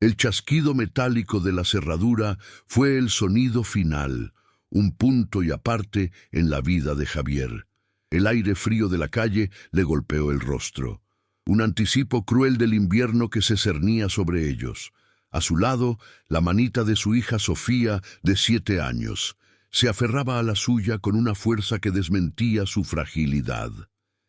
El chasquido metálico de la cerradura fue el sonido final, un punto y aparte en la vida de Javier. El aire frío de la calle le golpeó el rostro, un anticipo cruel del invierno que se cernía sobre ellos. A su lado, la manita de su hija Sofía, de 7 años. Se aferraba a la suya con una fuerza que desmentía su fragilidad.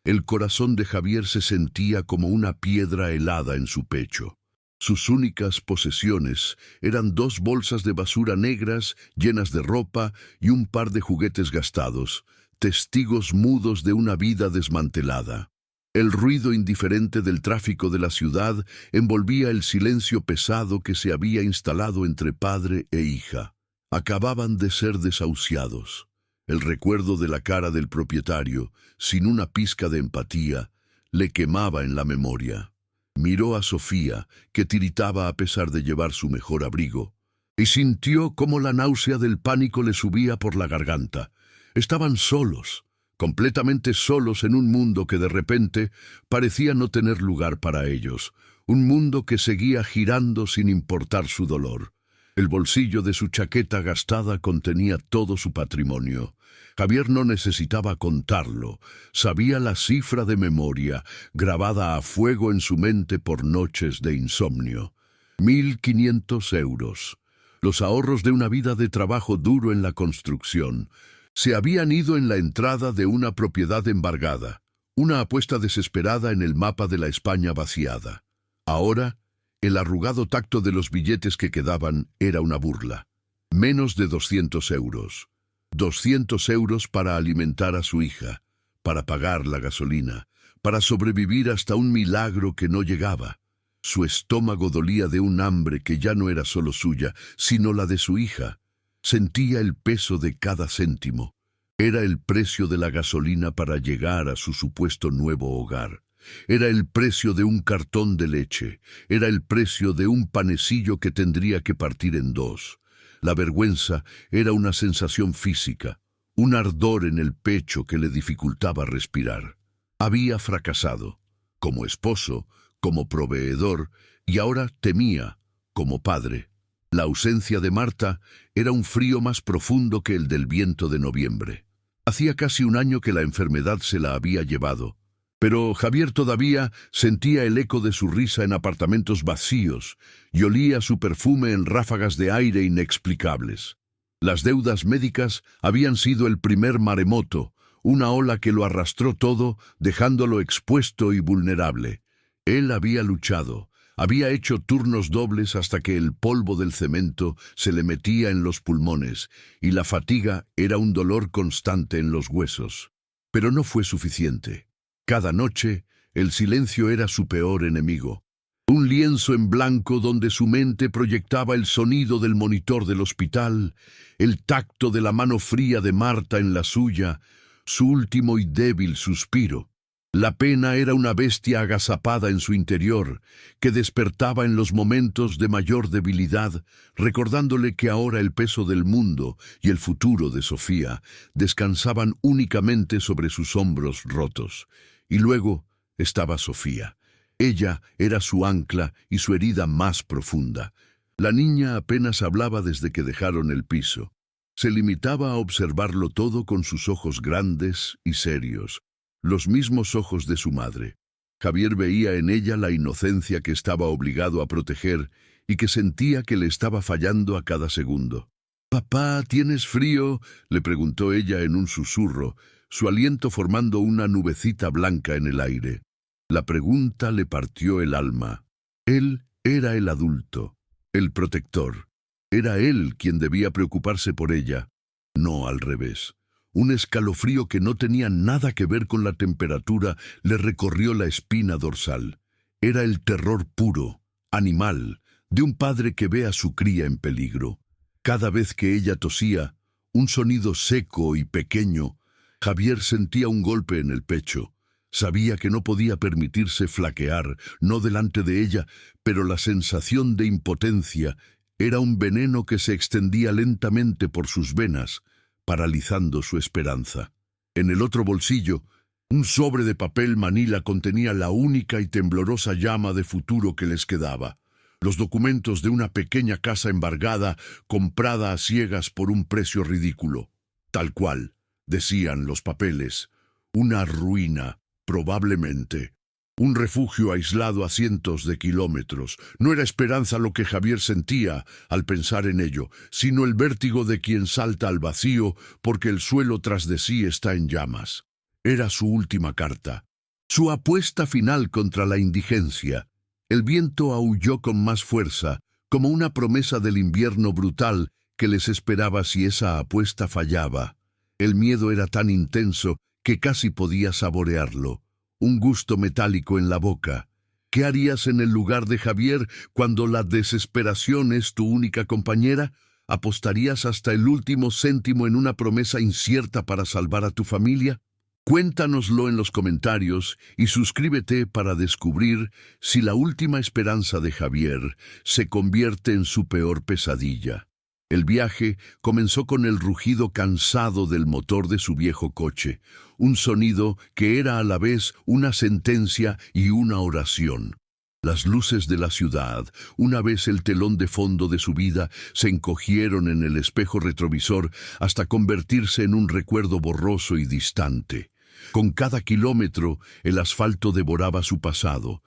El corazón de Javier se sentía como una piedra helada en su pecho. Sus únicas posesiones eran 2 bolsas de basura negras llenas de ropa y un par de juguetes gastados, testigos mudos de una vida desmantelada. El ruido indiferente del tráfico de la ciudad envolvía el silencio pesado que se había instalado entre padre e hija. Acababan de ser desahuciados. El recuerdo de la cara del propietario, sin una pizca de empatía, le quemaba en la memoria. Miró a Sofía, que tiritaba a pesar de llevar su mejor abrigo, y sintió cómo la náusea del pánico le subía por la garganta. Estaban solos, completamente solos en un mundo que de repente parecía no tener lugar para ellos, un mundo que seguía girando sin importar su dolor. El bolsillo de su chaqueta gastada contenía todo su patrimonio. Javier no necesitaba contarlo, sabía la cifra de memoria, grabada a fuego en su mente por noches de insomnio. 1.500 euros. Los ahorros de una vida de trabajo duro en la construcción se habían ido en la entrada de una propiedad embargada, una apuesta desesperada en el mapa de la España vaciada. Ahora, el arrugado tacto de los billetes que quedaban era una burla. Menos de 200 euros. 200 euros para alimentar a su hija, para pagar la gasolina, para sobrevivir hasta un milagro que no llegaba. Su estómago dolía de un hambre que ya no era solo suya, sino la de su hija. Sentía el peso de cada céntimo. Era el precio de la gasolina para llegar a su supuesto nuevo hogar. Era el precio de un cartón de leche. Era el precio de un panecillo que tendría que partir en 2. La vergüenza era una sensación física, un ardor en el pecho que le dificultaba respirar. Había fracasado, como esposo, como proveedor, y ahora temía, como padre. La ausencia de Marta era un frío más profundo que el del viento de noviembre. Hacía casi un año que la enfermedad se la había llevado, pero Javier todavía sentía el eco de su risa en apartamentos vacíos y olía su perfume en ráfagas de aire inexplicables. Las deudas médicas habían sido el primer maremoto, una ola que lo arrastró todo, dejándolo expuesto y vulnerable. Él había luchado, había hecho turnos dobles hasta que el polvo del cemento se le metía en los pulmones y la fatiga era un dolor constante en los huesos. Pero no fue suficiente. Cada noche, el silencio era su peor enemigo. Un lienzo en blanco donde su mente proyectaba el sonido del monitor del hospital, el tacto de la mano fría de Marta en la suya, su último y débil suspiro. La pena era una bestia agazapada en su interior, que despertaba en los momentos de mayor debilidad, recordándole que ahora el peso del mundo y el futuro de Sofía descansaban únicamente sobre sus hombros rotos. Y luego estaba Sofía. Ella era su ancla y su herida más profunda. La niña apenas hablaba desde que dejaron el piso. Se limitaba a observarlo todo con sus ojos grandes y serios, los mismos ojos de su madre. Javier veía en ella la inocencia que estaba obligado a proteger y que sentía que le estaba fallando a cada segundo. «Papá, ¿tienes frío?», le preguntó ella en un susurro, su aliento formando una nubecita blanca en el aire. La pregunta le partió el alma. Él era el adulto, el protector. Era él quien debía preocuparse por ella, no al revés. Un escalofrío que no tenía nada que ver con la temperatura le recorrió la espina dorsal. Era el terror puro, animal, de un padre que ve a su cría en peligro. Cada vez que ella tosía, un sonido seco y pequeño, Javier sentía un golpe en el pecho. Sabía que no podía permitirse flaquear, no delante de ella, pero la sensación de impotencia era un veneno que se extendía lentamente por sus venas, paralizando su esperanza. En el otro bolsillo, un sobre de papel manila contenía la única y temblorosa llama de futuro que les quedaba. los documentos de una pequeña casa embargada comprada a ciegas por un precio ridículo. Tal cual, decían los papeles, una ruina, probablemente. Un refugio aislado a cientos de kilómetros. No era esperanza lo que Javier sentía al pensar en ello, sino el vértigo de quien salta al vacío porque el suelo tras de sí está en llamas. Era su última carta, su apuesta final contra la indigencia. El viento aulló con más fuerza, como una promesa del invierno brutal que les esperaba si esa apuesta fallaba. El miedo era tan intenso que casi podía saborearlo. Un gusto metálico en la boca. ¿Qué harías en el lugar de Javier cuando la desesperación es tu única compañera? ¿Apostarías hasta el último céntimo en una promesa incierta para salvar a tu familia? Cuéntanoslo en los comentarios y suscríbete para descubrir si la última esperanza de Javier se convierte en su peor pesadilla. El viaje comenzó con el rugido cansado del motor de su viejo coche, un sonido que era a la vez una sentencia y una oración. Las luces de la ciudad, una vez el telón de fondo de su vida, se encogieron en el espejo retrovisor hasta convertirse en un recuerdo borroso y distante. Con cada kilómetro, el asfalto devoraba su pasado,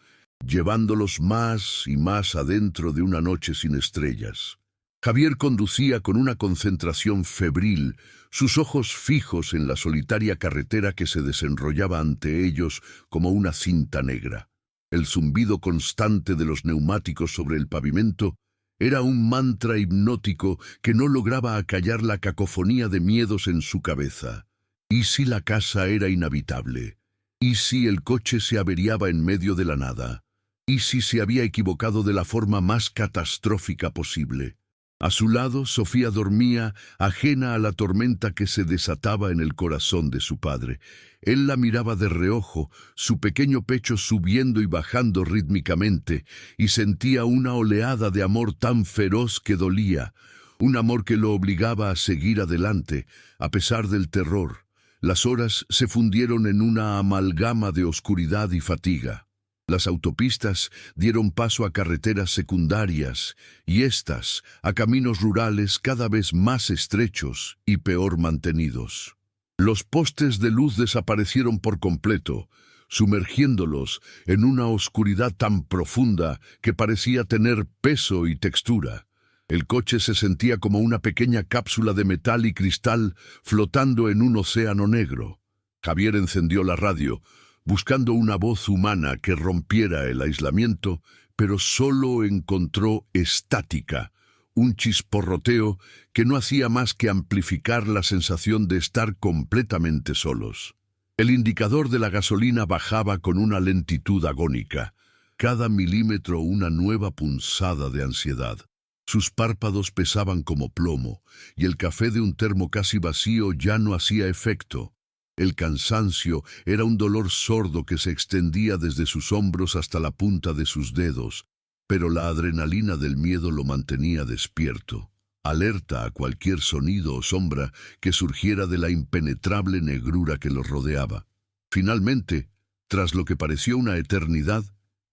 llevándolos más y más adentro de una noche sin estrellas. Javier conducía con una concentración febril, sus ojos fijos en la solitaria carretera que se desenrollaba ante ellos como una cinta negra. El zumbido constante de los neumáticos sobre el pavimento era un mantra hipnótico que no lograba acallar la cacofonía de miedos en su cabeza. ¿Y si la casa era inhabitable? ¿Y si el coche se averiaba en medio de la nada? ¿Y si se había equivocado de la forma más catastrófica posible? A su lado, Sofía dormía, ajena a la tormenta que se desataba en el corazón de su padre. Él la miraba de reojo, su pequeño pecho subiendo y bajando rítmicamente, y sentía una oleada de amor tan feroz que dolía, un amor que lo obligaba a seguir adelante, a pesar del terror. Las horas se fundieron en una amalgama de oscuridad y fatiga. Las autopistas dieron paso a carreteras secundarias y éstas a caminos rurales cada vez más estrechos y peor mantenidos. Los postes de luz desaparecieron por completo, sumergiéndolos en una oscuridad tan profunda que parecía tener peso y textura. El coche se sentía como una pequeña cápsula de metal y cristal flotando en un océano negro. Javier encendió la radio, buscando una voz humana que rompiera el aislamiento, pero solo encontró estática, un chisporroteo que no hacía más que amplificar la sensación de estar completamente solos. El indicador de la gasolina bajaba con una lentitud agónica, cada milímetro una nueva punzada de ansiedad. Sus párpados pesaban como plomo, y el café de un termo casi vacío ya no hacía efecto. El cansancio era un dolor sordo que se extendía desde sus hombros hasta la punta de sus dedos, pero la adrenalina del miedo lo mantenía despierto, alerta a cualquier sonido o sombra que surgiera de la impenetrable negrura que los rodeaba. Finalmente, tras lo que pareció una eternidad,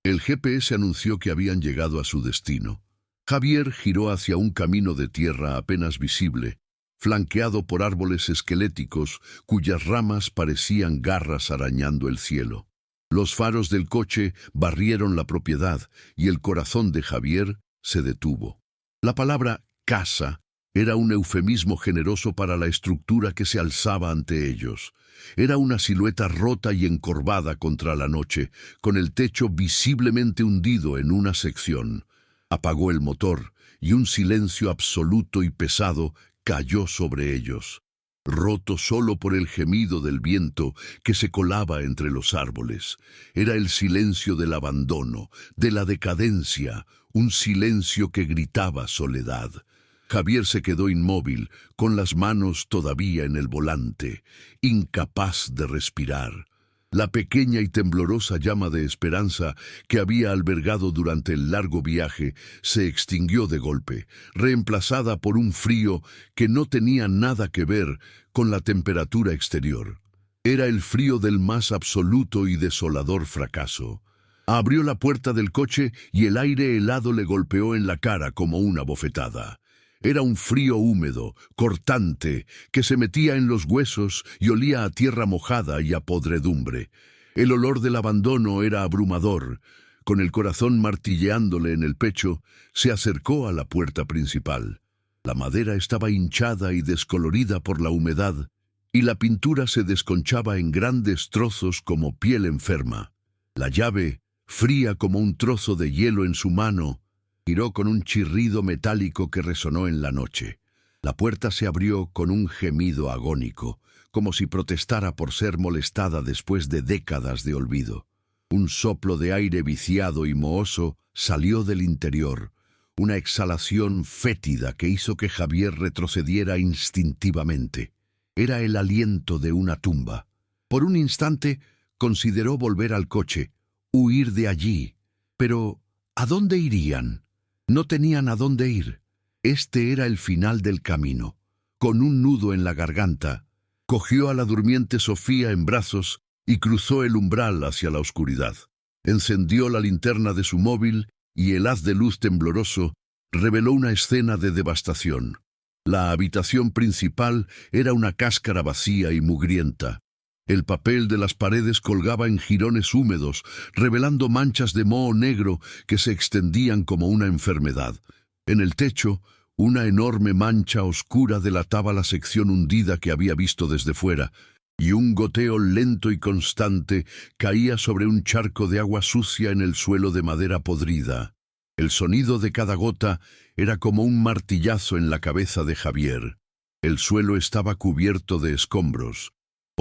el GPS anunció que habían llegado a su destino. Javier giró hacia un camino de tierra apenas visible, flanqueado por árboles esqueléticos cuyas ramas parecían garras arañando el cielo. Los faros del coche barrieron la propiedad y el corazón de Javier se detuvo. La palabra casa era un eufemismo generoso para la estructura que se alzaba ante ellos. Era una silueta rota y encorvada contra la noche, con el techo visiblemente hundido en una sección. Apagó el motor y un silencio absoluto y pesado cayó sobre ellos, roto solo por el gemido del viento que se colaba entre los árboles. Era el silencio del abandono, de la decadencia, un silencio que gritaba soledad. Javier se quedó inmóvil, con las manos todavía en el volante, incapaz de respirar. La pequeña y temblorosa llama de esperanza que había albergado durante el largo viaje se extinguió de golpe, reemplazada por un frío que no tenía nada que ver con la temperatura exterior. Era el frío del más absoluto y desolador fracaso. Abrió la puerta del coche y el aire helado le golpeó en la cara como una bofetada. Era un frío húmedo, cortante, que se metía en los huesos y olía a tierra mojada y a podredumbre. El olor del abandono era abrumador. Con el corazón martilleándole en el pecho, se acercó a la puerta principal. La madera estaba hinchada y descolorida por la humedad, y la pintura se desconchaba en grandes trozos como piel enferma. La llave, fría como un trozo de hielo en su mano, giró con un chirrido metálico que resonó en la noche. La puerta se abrió con un gemido agónico, como si protestara por ser molestada después de décadas de olvido. Un soplo de aire viciado y mohoso salió del interior, una exhalación fétida que hizo que Javier retrocediera instintivamente. Era el aliento de una tumba. Por un instante consideró volver al coche, huir de allí. Pero, ¿a dónde irían? No tenían a dónde ir. Este era el final del camino. Con un nudo en la garganta, cogió a la durmiente Sofía en brazos y cruzó el umbral hacia la oscuridad. Encendió la linterna de su móvil y el haz de luz tembloroso reveló una escena de devastación. La habitación principal era una cáscara vacía y mugrienta. El papel de las paredes colgaba en jirones húmedos, revelando manchas de moho negro que se extendían como una enfermedad. En el techo, una enorme mancha oscura delataba la sección hundida que había visto desde fuera, y un goteo lento y constante caía sobre un charco de agua sucia en el suelo de madera podrida. El sonido de cada gota era como un martillazo en la cabeza de Javier. El suelo estaba cubierto de escombros,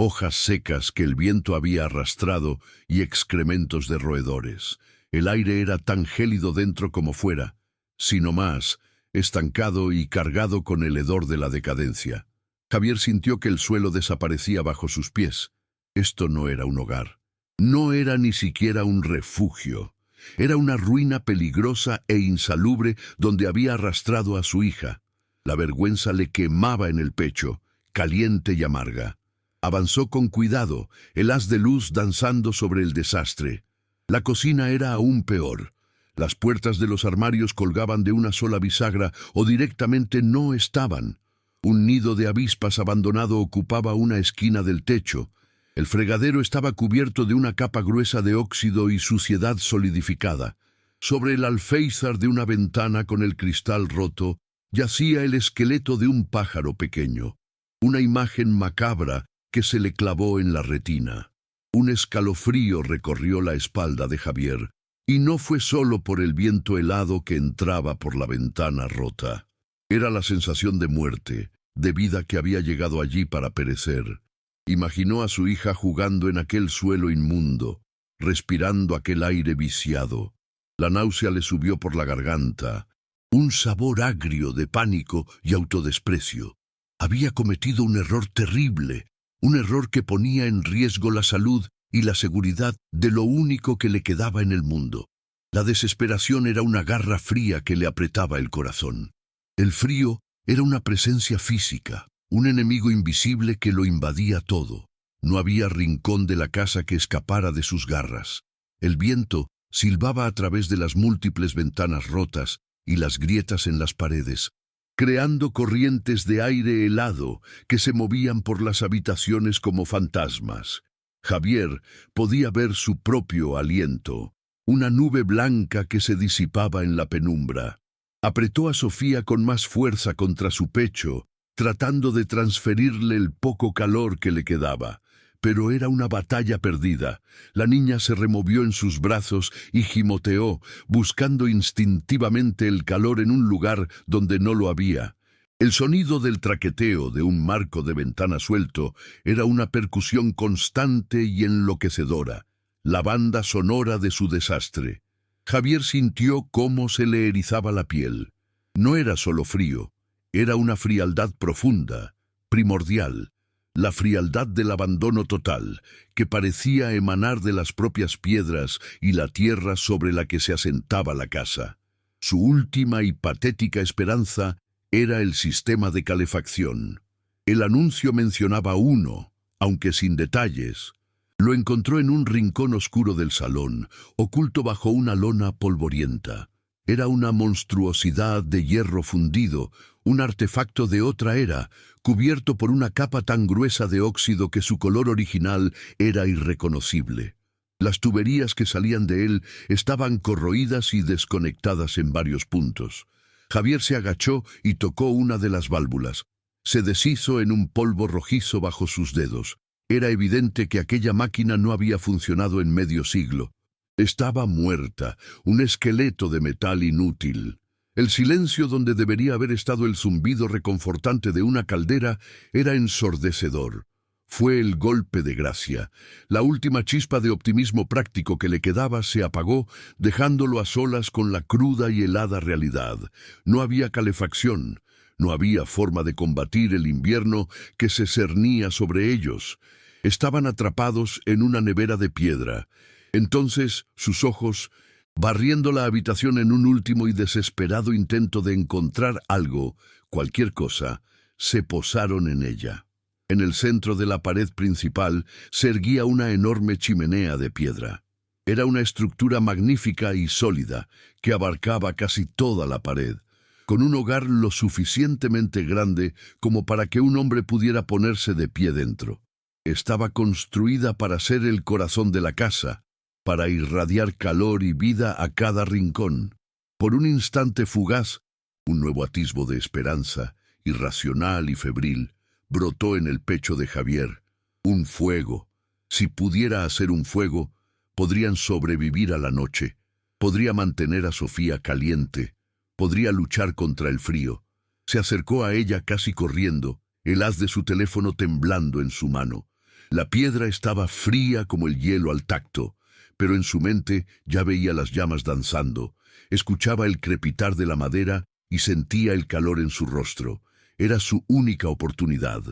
hojas secas que el viento había arrastrado y excrementos de roedores. El aire era tan gélido dentro como fuera, sino más, estancado y cargado con el hedor de la decadencia. Javier sintió que el suelo desaparecía bajo sus pies. Esto no era un hogar. No era ni siquiera un refugio. Era una ruina peligrosa e insalubre donde había arrastrado a su hija. La vergüenza le quemaba en el pecho, caliente y amarga. Avanzó con cuidado, el haz de luz danzando sobre el desastre. La cocina era aún peor. Las puertas de los armarios colgaban de una sola bisagra o directamente no estaban. Un nido de avispas abandonado ocupaba una esquina del techo. El fregadero estaba cubierto de una capa gruesa de óxido y suciedad solidificada. Sobre el alféizar de una ventana con el cristal roto, yacía el esqueleto de un pájaro pequeño. Una imagen macabra que se le clavó en la retina. Un escalofrío recorrió la espalda de Javier, y no fue solo por el viento helado que entraba por la ventana rota. Era la sensación de muerte, de vida que había llegado allí para perecer. Imaginó a su hija jugando en aquel suelo inmundo, respirando aquel aire viciado. La náusea le subió por la garganta, un sabor agrio de pánico y autodesprecio. Había cometido un error terrible, un error que ponía en riesgo la salud y la seguridad de lo único que le quedaba en el mundo. La desesperación era una garra fría que le apretaba el corazón. El frío era una presencia física, un enemigo invisible que lo invadía todo. No había rincón de la casa que escapara de sus garras. El viento silbaba a través de las múltiples ventanas rotas y las grietas en las paredes, creando corrientes de aire helado que se movían por las habitaciones como fantasmas. Javier podía ver su propio aliento, una nube blanca que se disipaba en la penumbra. Apretó a Sofía con más fuerza contra su pecho, tratando de transferirle el poco calor que le quedaba. Pero era una batalla perdida. La niña se removió en sus brazos y gimoteó, buscando instintivamente el calor en un lugar donde no lo había. El sonido del traqueteo de un marco de ventana suelto era una percusión constante y enloquecedora, la banda sonora de su desastre. Javier sintió cómo se le erizaba la piel. No era solo frío, era una frialdad profunda, primordial, la frialdad del abandono total, que parecía emanar de las propias piedras y la tierra sobre la que se asentaba la casa. Su última y patética esperanza era el sistema de calefacción. El anuncio mencionaba uno, aunque sin detalles. Lo encontró en un rincón oscuro del salón, oculto bajo una lona polvorienta. Era una monstruosidad de hierro fundido, un artefacto de otra era, cubierto por una capa tan gruesa de óxido que su color original era irreconocible. Las tuberías que salían de él estaban corroídas y desconectadas en varios puntos. Javier se agachó y tocó una de las válvulas. Se deshizo en un polvo rojizo bajo sus dedos. Era evidente que aquella máquina no había funcionado en medio siglo. Estaba muerta, un esqueleto de metal inútil. El silencio donde debería haber estado el zumbido reconfortante de una caldera era ensordecedor. Fue el golpe de gracia. La última chispa de optimismo práctico que le quedaba se apagó, dejándolo a solas con la cruda y helada realidad. No había calefacción, no había forma de combatir el invierno que se cernía sobre ellos. Estaban atrapados en una nevera de piedra. Entonces sus ojos, barriendo la habitación en un último y desesperado intento de encontrar algo, cualquier cosa, se posaron en ella. En el centro de la pared principal se erguía una enorme chimenea de piedra. Era una estructura magnífica y sólida que abarcaba casi toda la pared, con un hogar lo suficientemente grande como para que un hombre pudiera ponerse de pie dentro. Estaba construida para ser el corazón de la casa, para irradiar calor y vida a cada rincón. Por un instante fugaz, un nuevo atisbo de esperanza, irracional y febril, brotó en el pecho de Javier. Un fuego. Si pudiera hacer un fuego, podrían sobrevivir a la noche. Podría mantener a Sofía caliente. Podría luchar contra el frío. Se acercó a ella casi corriendo, el haz de su teléfono temblando en su mano. La piedra estaba fría como el hielo al tacto, pero en su mente ya veía las llamas danzando, escuchaba el crepitar de la madera y sentía el calor en su rostro. Era su única oportunidad.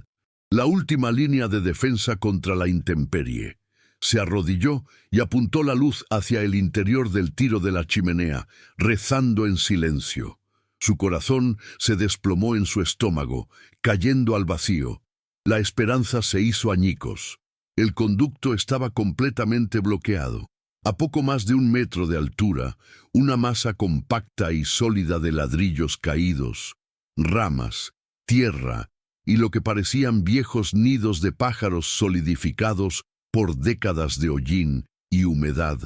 La última línea de defensa contra la intemperie. Se arrodilló y apuntó la luz hacia el interior del tiro de la chimenea, rezando en silencio. Su corazón se desplomó en su estómago, cayendo al vacío. La esperanza se hizo añicos. El conducto estaba completamente bloqueado. A poco más de 1 metro de altura, una masa compacta y sólida de ladrillos caídos, ramas, tierra y lo que parecían viejos nidos de pájaros solidificados por décadas de hollín y humedad,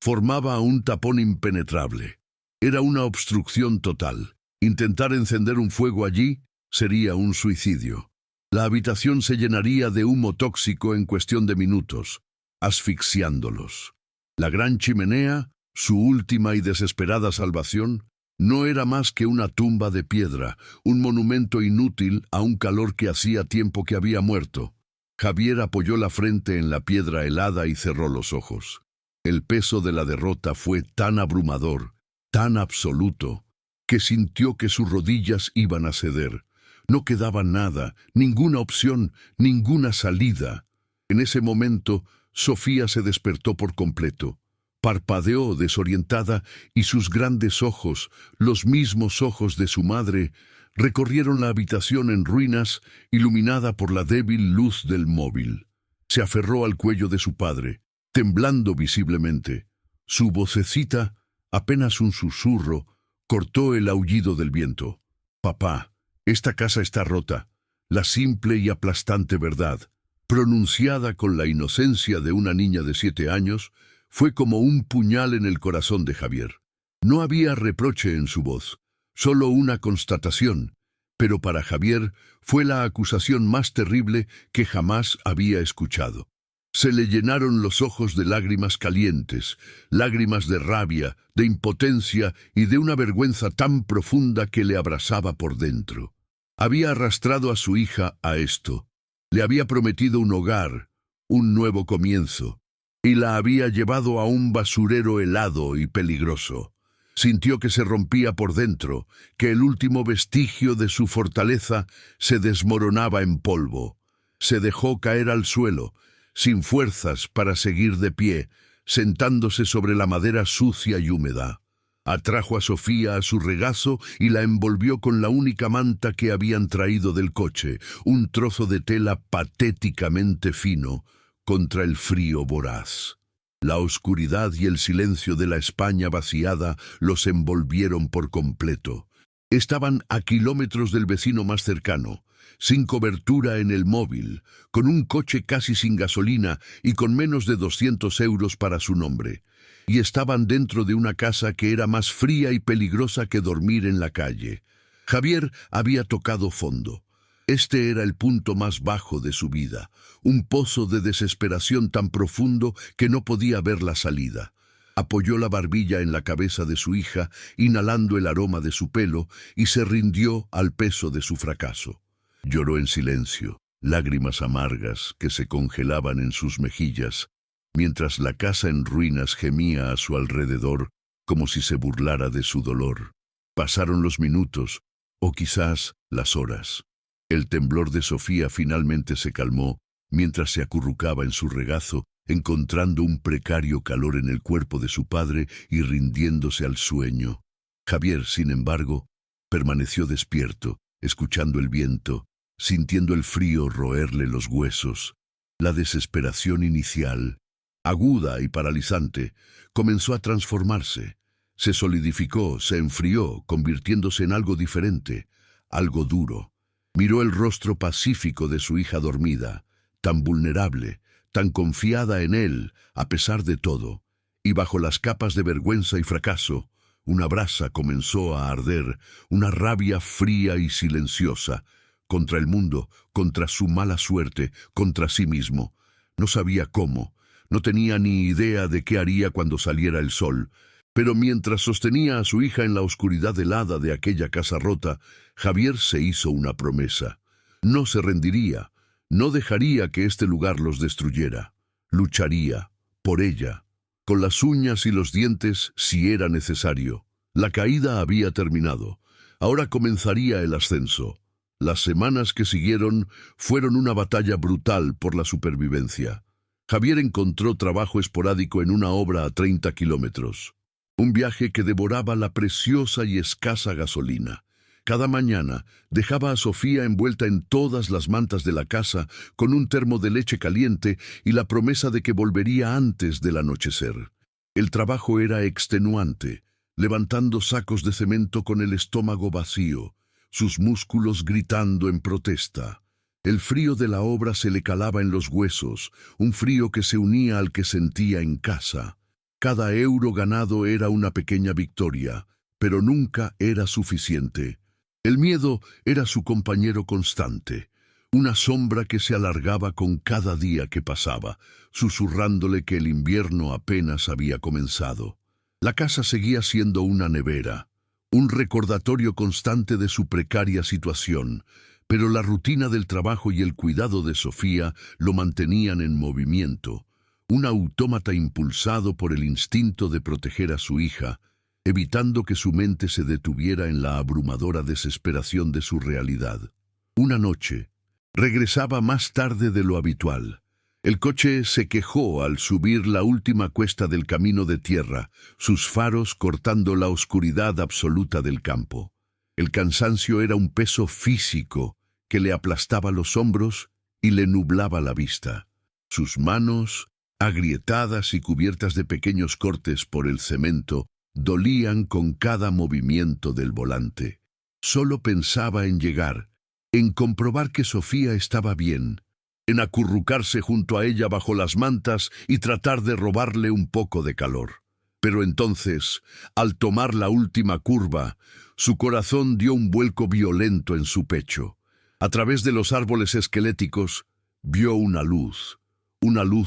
formaba un tapón impenetrable. Era una obstrucción total. Intentar encender un fuego allí sería un suicidio. La habitación se llenaría de humo tóxico en cuestión de minutos, asfixiándolos. La gran chimenea, su última y desesperada salvación, no era más que una tumba de piedra, un monumento inútil a un calor que hacía tiempo que había muerto. Javier apoyó la frente en la piedra helada y cerró los ojos. El peso de la derrota fue tan abrumador, tan absoluto, que sintió que sus rodillas iban a ceder. No quedaba nada, ninguna opción, ninguna salida. En ese momento, Sofía se despertó por completo. Parpadeó desorientada y sus grandes ojos, los mismos ojos de su madre, recorrieron la habitación en ruinas, iluminada por la débil luz del móvil. Se aferró al cuello de su padre, temblando visiblemente. Su vocecita, apenas un susurro, cortó el aullido del viento. «Papá, esta casa está rota». La simple y aplastante verdad, pronunciada con la inocencia de una niña de 7 años, fue como un puñal en el corazón de Javier. No había reproche en su voz, solo una constatación, pero para Javier fue la acusación más terrible que jamás había escuchado. Se le llenaron los ojos de lágrimas calientes, lágrimas de rabia, de impotencia y de una vergüenza tan profunda que le abrasaba por dentro. Había arrastrado a su hija a esto. Le había prometido un hogar, un nuevo comienzo, y la había llevado a un basurero helado y peligroso. Sintió que se rompía por dentro, que el último vestigio de su fortaleza se desmoronaba en polvo. Se dejó caer al suelo, sin fuerzas para seguir de pie, sentándose sobre la madera sucia y húmeda. Atrajo a Sofía a su regazo y la envolvió con la única manta que habían traído del coche, un trozo de tela patéticamente fino, contra el frío voraz. La oscuridad y el silencio de la España vaciada los envolvieron por completo. Estaban a kilómetros del vecino más cercano, sin cobertura en el móvil, con un coche casi sin gasolina y con menos de 200 euros para su nombre. Y estaban dentro de una casa que era más fría y peligrosa que dormir en la calle. Javier había tocado fondo. Este era el punto más bajo de su vida, un pozo de desesperación tan profundo que no podía ver la salida. Apoyó la barbilla en la cabeza de su hija, inhalando el aroma de su pelo, y se rindió al peso de su fracaso. Lloró en silencio, lágrimas amargas que se congelaban en sus mejillas, mientras la casa en ruinas gemía a su alrededor como si se burlara de su dolor. Pasaron los minutos, o quizás las horas. El temblor de Sofía finalmente se calmó mientras se acurrucaba en su regazo, encontrando un precario calor en el cuerpo de su padre y rindiéndose al sueño. Javier, sin embargo, permaneció despierto, escuchando el viento, sintiendo el frío roerle los huesos. La desesperación inicial, aguda y paralizante, comenzó a transformarse. Se solidificó, se enfrió, convirtiéndose en algo diferente, algo duro. Miró el rostro pacífico de su hija dormida, tan vulnerable, tan confiada en él, a pesar de todo, y bajo las capas de vergüenza y fracaso, una brasa comenzó a arder, una rabia fría y silenciosa, contra el mundo, contra su mala suerte, contra sí mismo. No sabía cómo, no tenía ni idea de qué haría cuando saliera el sol, pero mientras sostenía a su hija en la oscuridad helada de aquella casa rota, Javier se hizo una promesa. No se rendiría, no dejaría que este lugar los destruyera. Lucharía, por ella, con las uñas y los dientes si era necesario. La caída había terminado. Ahora comenzaría el ascenso. Las semanas que siguieron fueron una batalla brutal por la supervivencia. Javier encontró trabajo esporádico en una obra a 30 kilómetros. Un viaje que devoraba la preciosa y escasa gasolina. Cada mañana dejaba a Sofía envuelta en todas las mantas de la casa con un termo de leche caliente y la promesa de que volvería antes del anochecer. El trabajo era extenuante, levantando sacos de cemento con el estómago vacío, sus músculos gritando en protesta. El frío de la obra se le calaba en los huesos, un frío que se unía al que sentía en casa. Cada euro ganado era una pequeña victoria, pero nunca era suficiente. El miedo era su compañero constante, una sombra que se alargaba con cada día que pasaba, susurrándole que el invierno apenas había comenzado. La casa seguía siendo una nevera, un recordatorio constante de su precaria situación, pero la rutina del trabajo y el cuidado de Sofía lo mantenían en movimiento. Un autómata impulsado por el instinto de proteger a su hija, evitando que su mente se detuviera en la abrumadora desesperación de su realidad. Una noche, regresaba más tarde de lo habitual. El coche se quejó al subir la última cuesta del camino de tierra, sus faros cortando la oscuridad absoluta del campo. El cansancio era un peso físico que le aplastaba los hombros y le nublaba la vista. Sus manos, agrietadas y cubiertas de pequeños cortes por el cemento, dolían con cada movimiento del volante. Solo pensaba en llegar, en comprobar que Sofía estaba bien, en acurrucarse junto a ella bajo las mantas y tratar de robarle un poco de calor. Pero entonces, al tomar la última curva, su corazón dio un vuelco violento en su pecho. A través de los árboles esqueléticos, vio una luz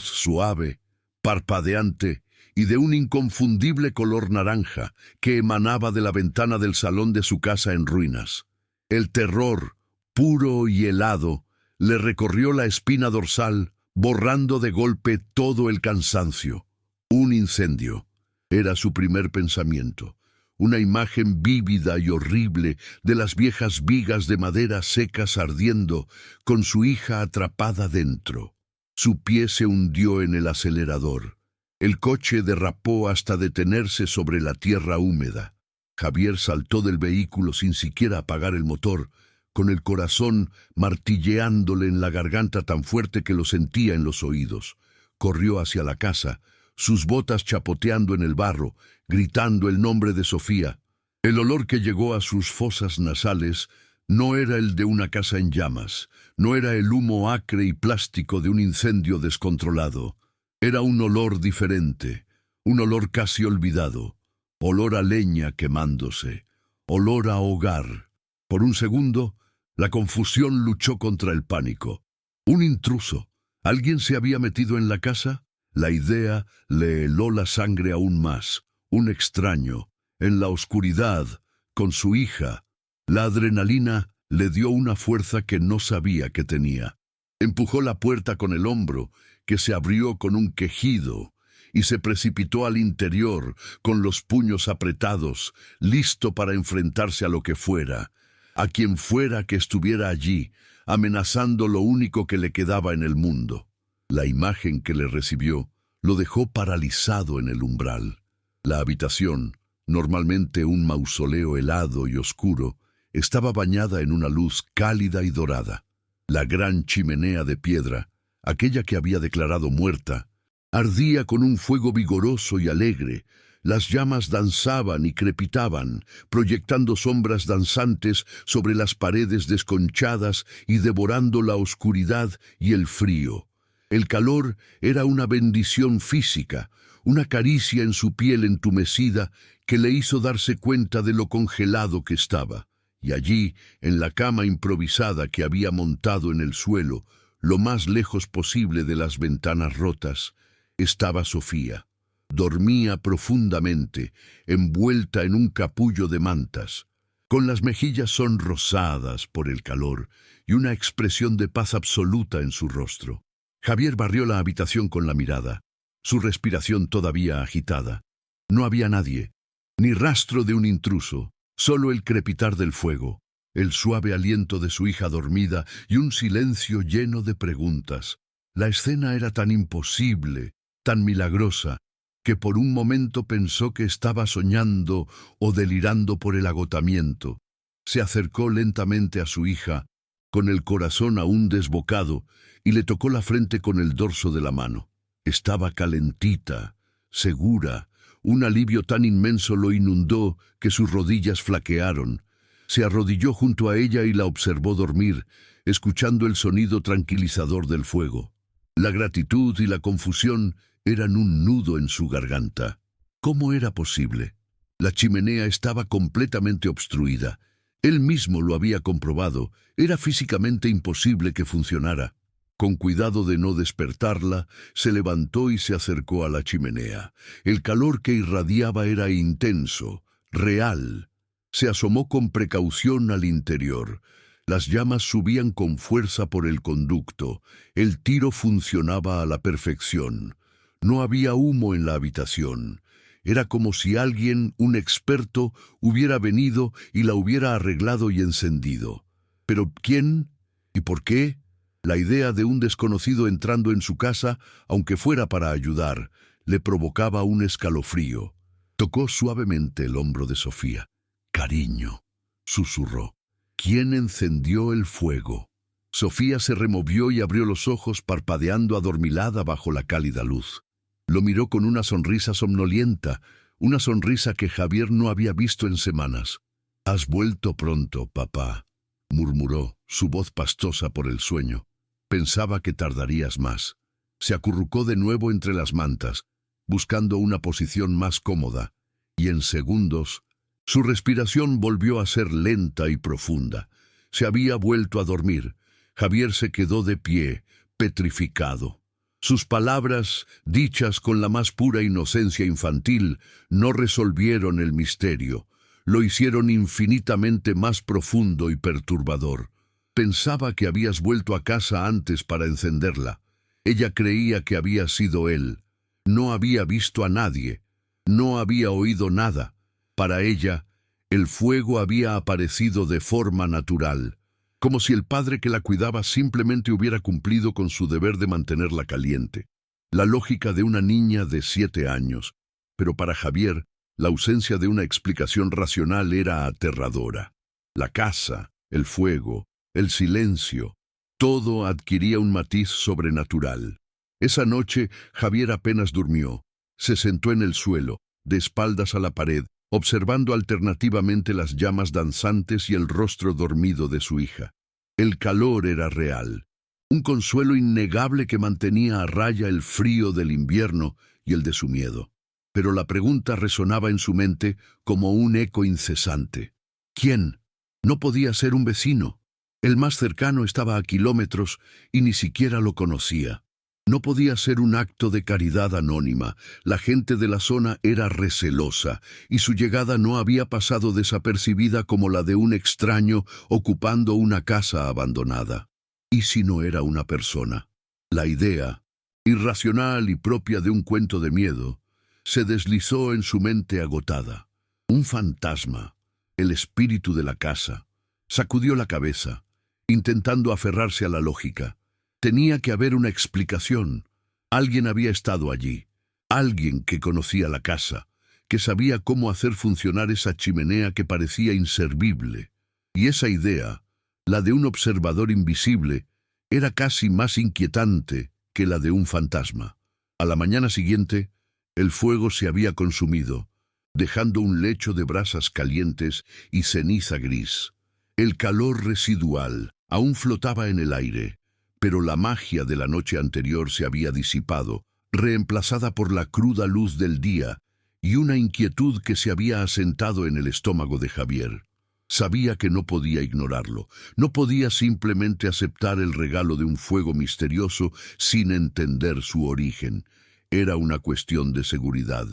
suave, parpadeante y de un inconfundible color naranja que emanaba de la ventana del salón de su casa en ruinas. El terror, puro y helado, le recorrió la espina dorsal, borrando de golpe todo el cansancio. Un incendio. Era su primer pensamiento. Una imagen vívida y horrible de las viejas vigas de madera secas ardiendo, con su hija atrapada dentro. Su pie se hundió en el acelerador. El coche derrapó hasta detenerse sobre la tierra húmeda. Javier saltó del vehículo sin siquiera apagar el motor, con el corazón martilleándole en la garganta tan fuerte que lo sentía en los oídos. Corrió hacia la casa, sus botas chapoteando en el barro, gritando el nombre de Sofía. El olor que llegó a sus fosas nasales no era el de una casa en llamas, no era el humo acre y plástico de un incendio descontrolado. Era un olor diferente, un olor casi olvidado, olor a leña quemándose, olor a hogar. Por un segundo, la confusión luchó contra el pánico. Un intruso. ¿Alguien se había metido en la casa? La idea le heló la sangre aún más. Un extraño, en la oscuridad, con su hija. La adrenalina le dio una fuerza que no sabía que tenía. Empujó la puerta con el hombro, que se abrió con un quejido, y se precipitó al interior, con los puños apretados, listo para enfrentarse a lo que fuera, a quien fuera que estuviera allí, amenazando lo único que le quedaba en el mundo. La imagen que le recibió lo dejó paralizado en el umbral. La habitación, normalmente un mausoleo helado y oscuro, estaba bañada en una luz cálida y dorada. La gran chimenea de piedra, aquella que había declarado muerta, ardía con un fuego vigoroso y alegre. Las llamas danzaban y crepitaban, proyectando sombras danzantes sobre las paredes desconchadas y devorando la oscuridad y el frío. El calor era una bendición física, una caricia en su piel entumecida que le hizo darse cuenta de lo congelado que estaba. Y allí, en la cama improvisada que había montado en el suelo, lo más lejos posible de las ventanas rotas, estaba Sofía. Dormía profundamente, envuelta en un capullo de mantas, con las mejillas sonrosadas por el calor y una expresión de paz absoluta en su rostro. Javier barrió la habitación con la mirada, su respiración todavía agitada. No había nadie, ni rastro de un intruso, solo el crepitar del fuego, el suave aliento de su hija dormida y un silencio lleno de preguntas. La escena era tan imposible, tan milagrosa, que por un momento pensó que estaba soñando o delirando por el agotamiento. Se acercó lentamente a su hija, con el corazón aún desbocado, y le tocó la frente con el dorso de la mano. Estaba calentita, segura. Un alivio tan inmenso lo inundó que sus rodillas flaquearon. Se arrodilló junto a ella y la observó dormir, escuchando el sonido tranquilizador del fuego. La gratitud y la confusión eran un nudo en su garganta. ¿Cómo era posible? La chimenea estaba completamente obstruida. Él mismo lo había comprobado. Era físicamente imposible que funcionara. Con cuidado de no despertarla, se levantó y se acercó a la chimenea. El calor que irradiaba era intenso, real. Se asomó con precaución al interior. Las llamas subían con fuerza por el conducto. El tiro funcionaba a la perfección. No había humo en la habitación. Era como si alguien, un experto, hubiera venido y la hubiera arreglado y encendido. ¿Pero quién? ¿Y por qué? La idea de un desconocido entrando en su casa, aunque fuera para ayudar, le provocaba un escalofrío. Tocó suavemente el hombro de Sofía. «Cariño», susurró. «¿Quién encendió el fuego?» Sofía se removió y abrió los ojos parpadeando adormilada bajo la cálida luz. Lo miró con una sonrisa somnolienta, una sonrisa que Javier no había visto en semanas. «Has vuelto pronto, papá», murmuró, su voz pastosa por el sueño. «Pensaba que tardarías más». Se acurrucó de nuevo entre las mantas, buscando una posición más cómoda, y en segundos, su respiración volvió a ser lenta y profunda. Se había vuelto a dormir. Javier se quedó de pie, petrificado. Sus palabras, dichas con la más pura inocencia infantil, no resolvieron el misterio. Lo hicieron infinitamente más profundo y perturbador. Pensaba que habías vuelto a casa antes para encenderla. Ella creía que había sido él. No había visto a nadie. No había oído nada. Para ella, el fuego había aparecido de forma natural, como si el padre que la cuidaba simplemente hubiera cumplido con su deber de mantenerla caliente. La lógica de una niña de 7 años, pero para Javier, la ausencia de una explicación racional era aterradora. La casa, el fuego, el silencio, todo adquiría un matiz sobrenatural. Esa noche, Javier apenas durmió. Se sentó en el suelo, de espaldas a la pared, observando alternativamente las llamas danzantes y el rostro dormido de su hija. El calor era real, un consuelo innegable que mantenía a raya el frío del invierno y el de su miedo. Pero la pregunta resonaba en su mente como un eco incesante. ¿Quién? No podía ser un vecino. El más cercano estaba a kilómetros y ni siquiera lo conocía. No podía ser un acto de caridad anónima. La gente de la zona era recelosa y su llegada no había pasado desapercibida como la de un extraño ocupando una casa abandonada. ¿Y si no era una persona? La idea, irracional y propia de un cuento de miedo, se deslizó en su mente agotada. Un fantasma, el espíritu de la casa, sacudió la cabeza, intentando aferrarse a la lógica. Tenía que haber una explicación. Alguien había estado allí, alguien que conocía la casa, que sabía cómo hacer funcionar esa chimenea que parecía inservible. Y esa idea, la de un observador invisible, era casi más inquietante que la de un fantasma. A la mañana siguiente, el fuego se había consumido, dejando un lecho de brasas calientes y ceniza gris. El calor residual aún flotaba en el aire, pero la magia de la noche anterior se había disipado, reemplazada por la cruda luz del día y una inquietud que se había asentado en el estómago de Javier. Sabía que no podía ignorarlo, no podía simplemente aceptar el regalo de un fuego misterioso sin entender su origen. Era una cuestión de seguridad.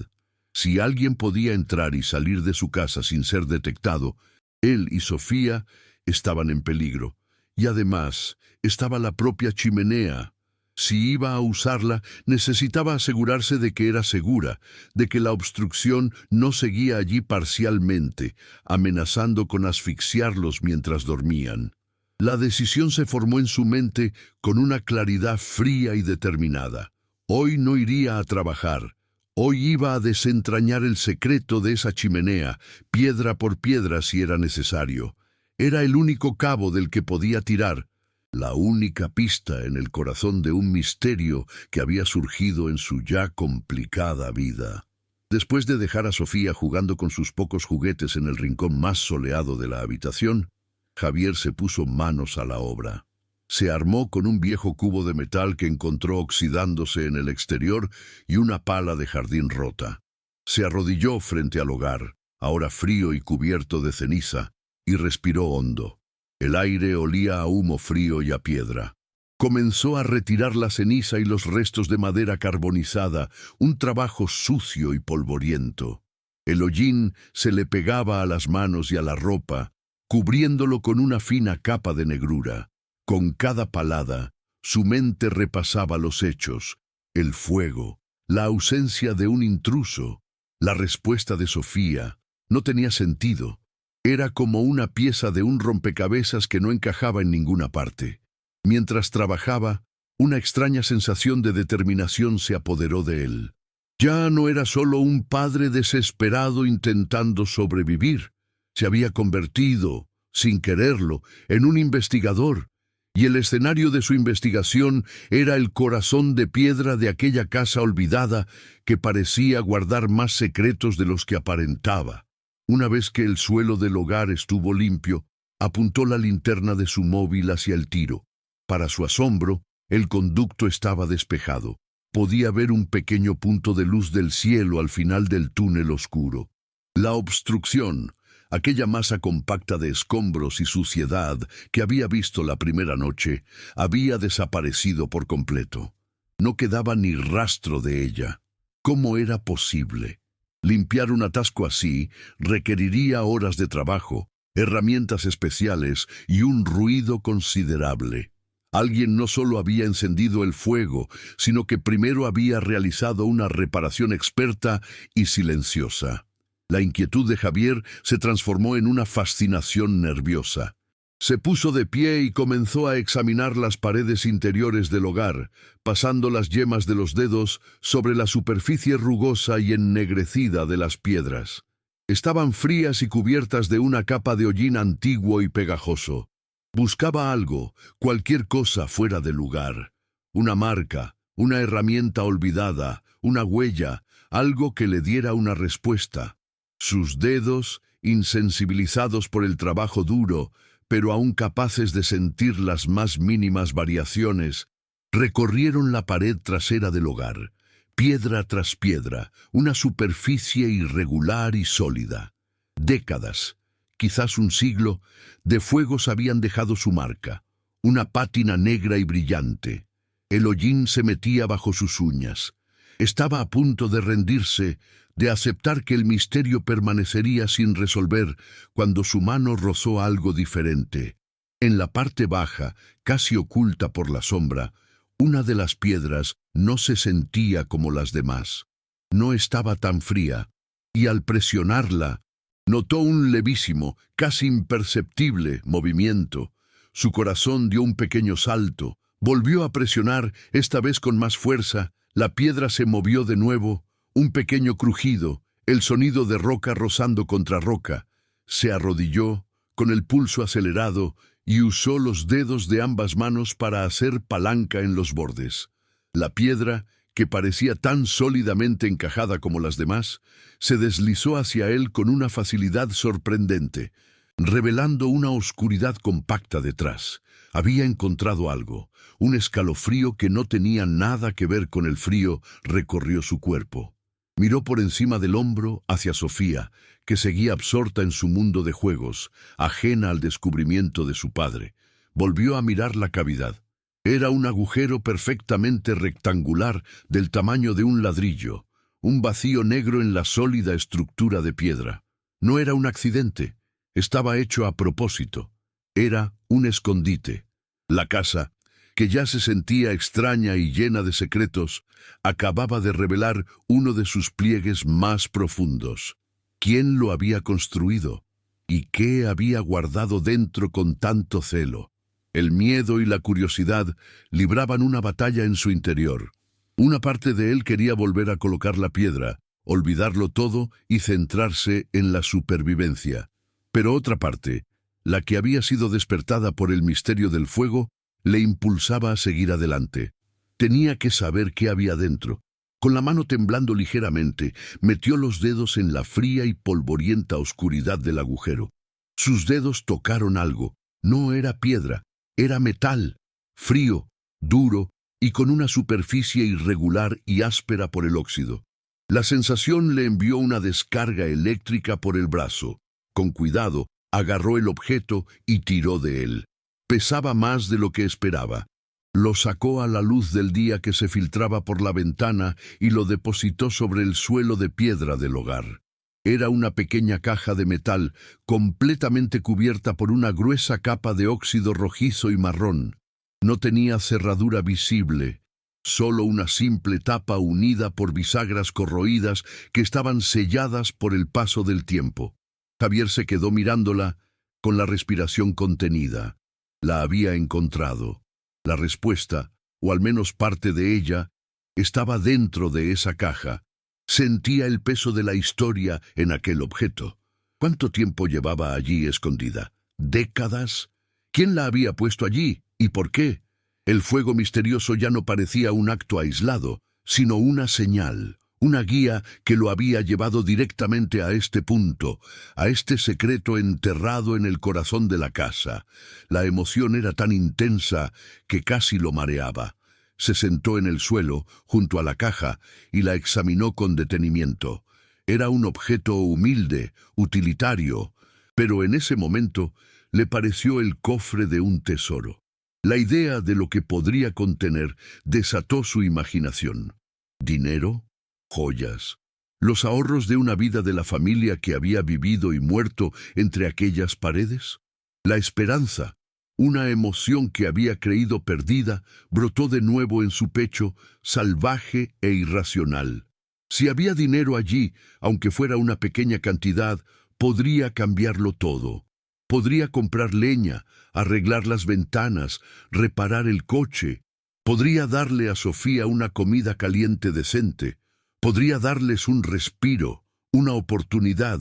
Si alguien podía entrar y salir de su casa sin ser detectado, él y Sofía estaban en peligro. Y además, estaba la propia chimenea. Si iba a usarla, necesitaba asegurarse de que era segura, de que la obstrucción no seguía allí parcialmente, amenazando con asfixiarlos mientras dormían. La decisión se formó en su mente con una claridad fría y determinada. Hoy no iría a trabajar. Hoy iba a desentrañar el secreto de esa chimenea, piedra por piedra si era necesario. Era el único cabo del que podía tirar, la única pista en el corazón de un misterio que había surgido en su ya complicada vida. Después de dejar a Sofía jugando con sus pocos juguetes en el rincón más soleado de la habitación, Javier se puso manos a la obra. Se armó con un viejo cubo de metal que encontró oxidándose en el exterior y una pala de jardín rota. Se arrodilló frente al hogar, ahora frío y cubierto de ceniza, y respiró hondo. El aire olía a humo frío y a piedra. Comenzó a retirar la ceniza y los restos de madera carbonizada, un trabajo sucio y polvoriento. El hollín se le pegaba a las manos y a la ropa, cubriéndolo con una fina capa de negrura. Con cada palada, su mente repasaba los hechos, el fuego, la ausencia de un intruso, la respuesta de Sofía. No tenía sentido. Era como una pieza de un rompecabezas que no encajaba en ninguna parte. Mientras trabajaba, una extraña sensación de determinación se apoderó de él. Ya no era solo un padre desesperado intentando sobrevivir. Se había convertido, sin quererlo, en un investigador, y el escenario de su investigación era el corazón de piedra de aquella casa olvidada que parecía guardar más secretos de los que aparentaba. Una vez que el suelo del hogar estuvo limpio, apuntó la linterna de su móvil hacia el tiro. Para su asombro, el conducto estaba despejado. Podía ver un pequeño punto de luz del cielo al final del túnel oscuro. La obstrucción, aquella masa compacta de escombros y suciedad que había visto la primera noche, había desaparecido por completo. No quedaba ni rastro de ella. ¿Cómo era posible? Limpiar un atasco así requeriría horas de trabajo, herramientas especiales y un ruido considerable. Alguien no solo había encendido el fuego, sino que primero había realizado una reparación experta y silenciosa. La inquietud de Javier se transformó en una fascinación nerviosa. Se puso de pie y comenzó a examinar las paredes interiores del hogar, pasando las yemas de los dedos sobre la superficie rugosa y ennegrecida de las piedras. Estaban frías y cubiertas de una capa de hollín antiguo y pegajoso. Buscaba algo, cualquier cosa fuera de lugar. Una marca, una herramienta olvidada, una huella, algo que le diera una respuesta. Sus dedos, insensibilizados por el trabajo duro, pero aún capaces de sentir las más mínimas variaciones, recorrieron la pared trasera del hogar, piedra tras piedra, una superficie irregular y sólida. Décadas, quizás un siglo, de fuegos habían dejado su marca, una pátina negra y brillante. El hollín se metía bajo sus uñas. Estaba a punto de rendirse, de aceptar que el misterio permanecería sin resolver, cuando su mano rozó algo diferente. En la parte baja, casi oculta por la sombra, una de las piedras no se sentía como las demás. No estaba tan fría, y al presionarla, notó un levísimo, casi imperceptible movimiento. Su corazón dio un pequeño salto. Volvió a presionar, esta vez con más fuerza. La piedra se movió de nuevo. Un pequeño crujido, el sonido de roca rozando contra roca. Se arrodilló, con el pulso acelerado, y usó los dedos de ambas manos para hacer palanca en los bordes. La piedra, que parecía tan sólidamente encajada como las demás, se deslizó hacia él con una facilidad sorprendente, revelando una oscuridad compacta detrás. Había encontrado algo. Un escalofrío que no tenía nada que ver con el frío recorrió su cuerpo. Miró por encima del hombro hacia Sofía, que seguía absorta en su mundo de juegos, ajena al descubrimiento de su padre. Volvió a mirar la cavidad. Era un agujero perfectamente rectangular del tamaño de un ladrillo, un vacío negro en la sólida estructura de piedra. No era un accidente, estaba hecho a propósito. Era un escondite. La casa, que ya se sentía extraña y llena de secretos, acababa de revelar uno de sus pliegues más profundos. ¿Quién lo había construido? ¿Y qué había guardado dentro con tanto celo? El miedo y la curiosidad libraban una batalla en su interior. Una parte de él quería volver a colocar la piedra, olvidarlo todo y centrarse en la supervivencia. Pero otra parte, la que había sido despertada por el misterio del fuego, le impulsaba a seguir adelante. Tenía que saber qué había dentro. Con la mano temblando ligeramente, metió los dedos en la fría y polvorienta oscuridad del agujero. Sus dedos tocaron algo. No era piedra, era metal, frío, duro y con una superficie irregular y áspera por el óxido. La sensación le envió una descarga eléctrica por el brazo. Con cuidado, agarró el objeto y tiró de él. Pesaba más de lo que esperaba. Lo sacó a la luz del día que se filtraba por la ventana y lo depositó sobre el suelo de piedra del hogar. Era una pequeña caja de metal, completamente cubierta por una gruesa capa de óxido rojizo y marrón. No tenía cerradura visible, solo una simple tapa unida por bisagras corroídas que estaban selladas por el paso del tiempo. Javier se quedó mirándola, con la respiración contenida. La había encontrado. La respuesta, o al menos parte de ella, estaba dentro de esa caja. Sentía el peso de la historia en aquel objeto. ¿Cuánto tiempo llevaba allí escondida? ¿Décadas? ¿Quién la había puesto allí? ¿Y por qué? El fuego misterioso ya no parecía un acto aislado, sino una señal, una guía que lo había llevado directamente a este punto, a este secreto enterrado en el corazón de la casa. La emoción era tan intensa que casi lo mareaba. Se sentó en el suelo, junto a la caja, y la examinó con detenimiento. Era un objeto humilde, utilitario, pero en ese momento le pareció el cofre de un tesoro. La idea de lo que podría contener desató su imaginación. ¿Dinero? ¿Joyas? ¿Los ahorros de una vida de la familia que había vivido y muerto entre aquellas paredes? La esperanza, una emoción que había creído perdida, brotó de nuevo en su pecho, salvaje e irracional. Si había dinero allí, aunque fuera una pequeña cantidad, podría cambiarlo todo. Podría comprar leña, arreglar las ventanas, reparar el coche. Podría darle a Sofía una comida caliente decente. Podría darles un respiro, una oportunidad.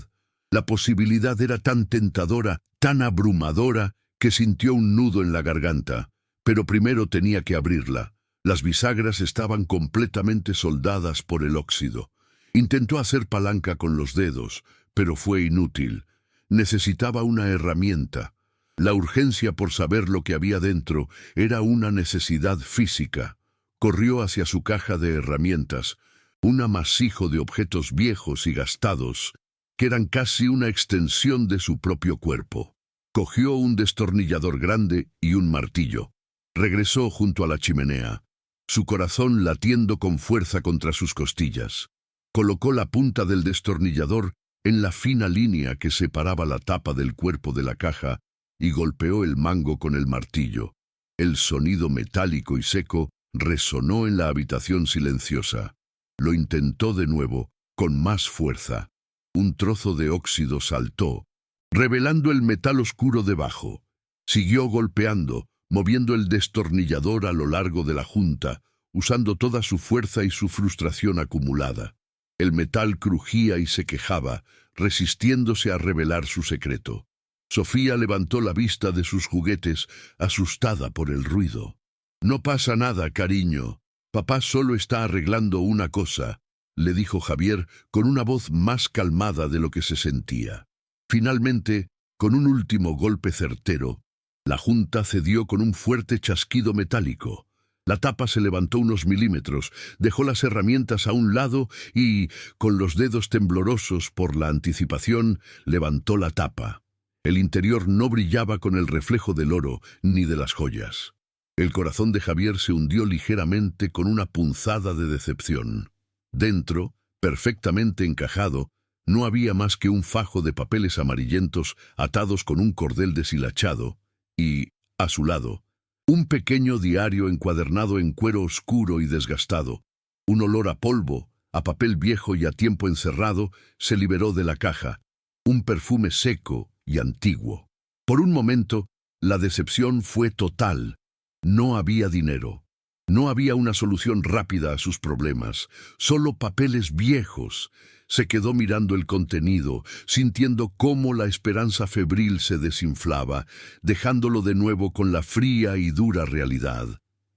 La posibilidad era tan tentadora, tan abrumadora, que sintió un nudo en la garganta. Pero primero tenía que abrirla. Las bisagras estaban completamente soldadas por el óxido. Intentó hacer palanca con los dedos, pero fue inútil. Necesitaba una herramienta. La urgencia por saber lo que había dentro era una necesidad física. Corrió hacia su caja de herramientas, un amasijo de objetos viejos y gastados, que eran casi una extensión de su propio cuerpo. Cogió un destornillador grande y un martillo. Regresó junto a la chimenea, su corazón latiendo con fuerza contra sus costillas. Colocó la punta del destornillador en la fina línea que separaba la tapa del cuerpo de la caja y golpeó el mango con el martillo. El sonido metálico y seco resonó en la habitación silenciosa. Lo intentó de nuevo, con más fuerza. Un trozo de óxido saltó, revelando el metal oscuro debajo. Siguió golpeando, moviendo el destornillador a lo largo de la junta, usando toda su fuerza y su frustración acumulada. El metal crujía y se quejaba, resistiéndose a revelar su secreto. Sofía levantó la vista de sus juguetes, asustada por el ruido. «No pasa nada, cariño. Papá solo está arreglando una cosa», le dijo Javier con una voz más calmada de lo que se sentía. Finalmente, con un último golpe certero, la junta cedió con un fuerte chasquido metálico. La tapa se levantó unos milímetros, dejó las herramientas a un lado y, con los dedos temblorosos por la anticipación, levantó la tapa. El interior no brillaba con el reflejo del oro ni de las joyas. El corazón de Javier se hundió ligeramente con una punzada de decepción. Dentro, perfectamente encajado, no había más que un fajo de papeles amarillentos atados con un cordel deshilachado y, a su lado, un pequeño diario encuadernado en cuero oscuro y desgastado. Un olor a polvo, a papel viejo y a tiempo encerrado, se liberó de la caja. Un perfume seco y antiguo. Por un momento, la decepción fue total. No había dinero. No había una solución rápida a sus problemas. Solo papeles viejos. Se quedó mirando el contenido, sintiendo cómo la esperanza febril se desinflaba, dejándolo de nuevo con la fría y dura realidad.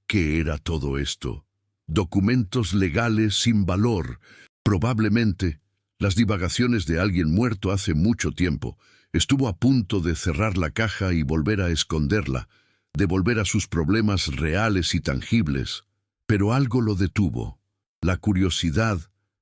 ¿Qué era todo esto? Documentos legales sin valor. Probablemente, las divagaciones de alguien muerto hace mucho tiempo. Estuvo a punto de cerrar la caja y volver a esconderla, de volver a sus problemas reales y tangibles. Pero algo lo detuvo. La curiosidad,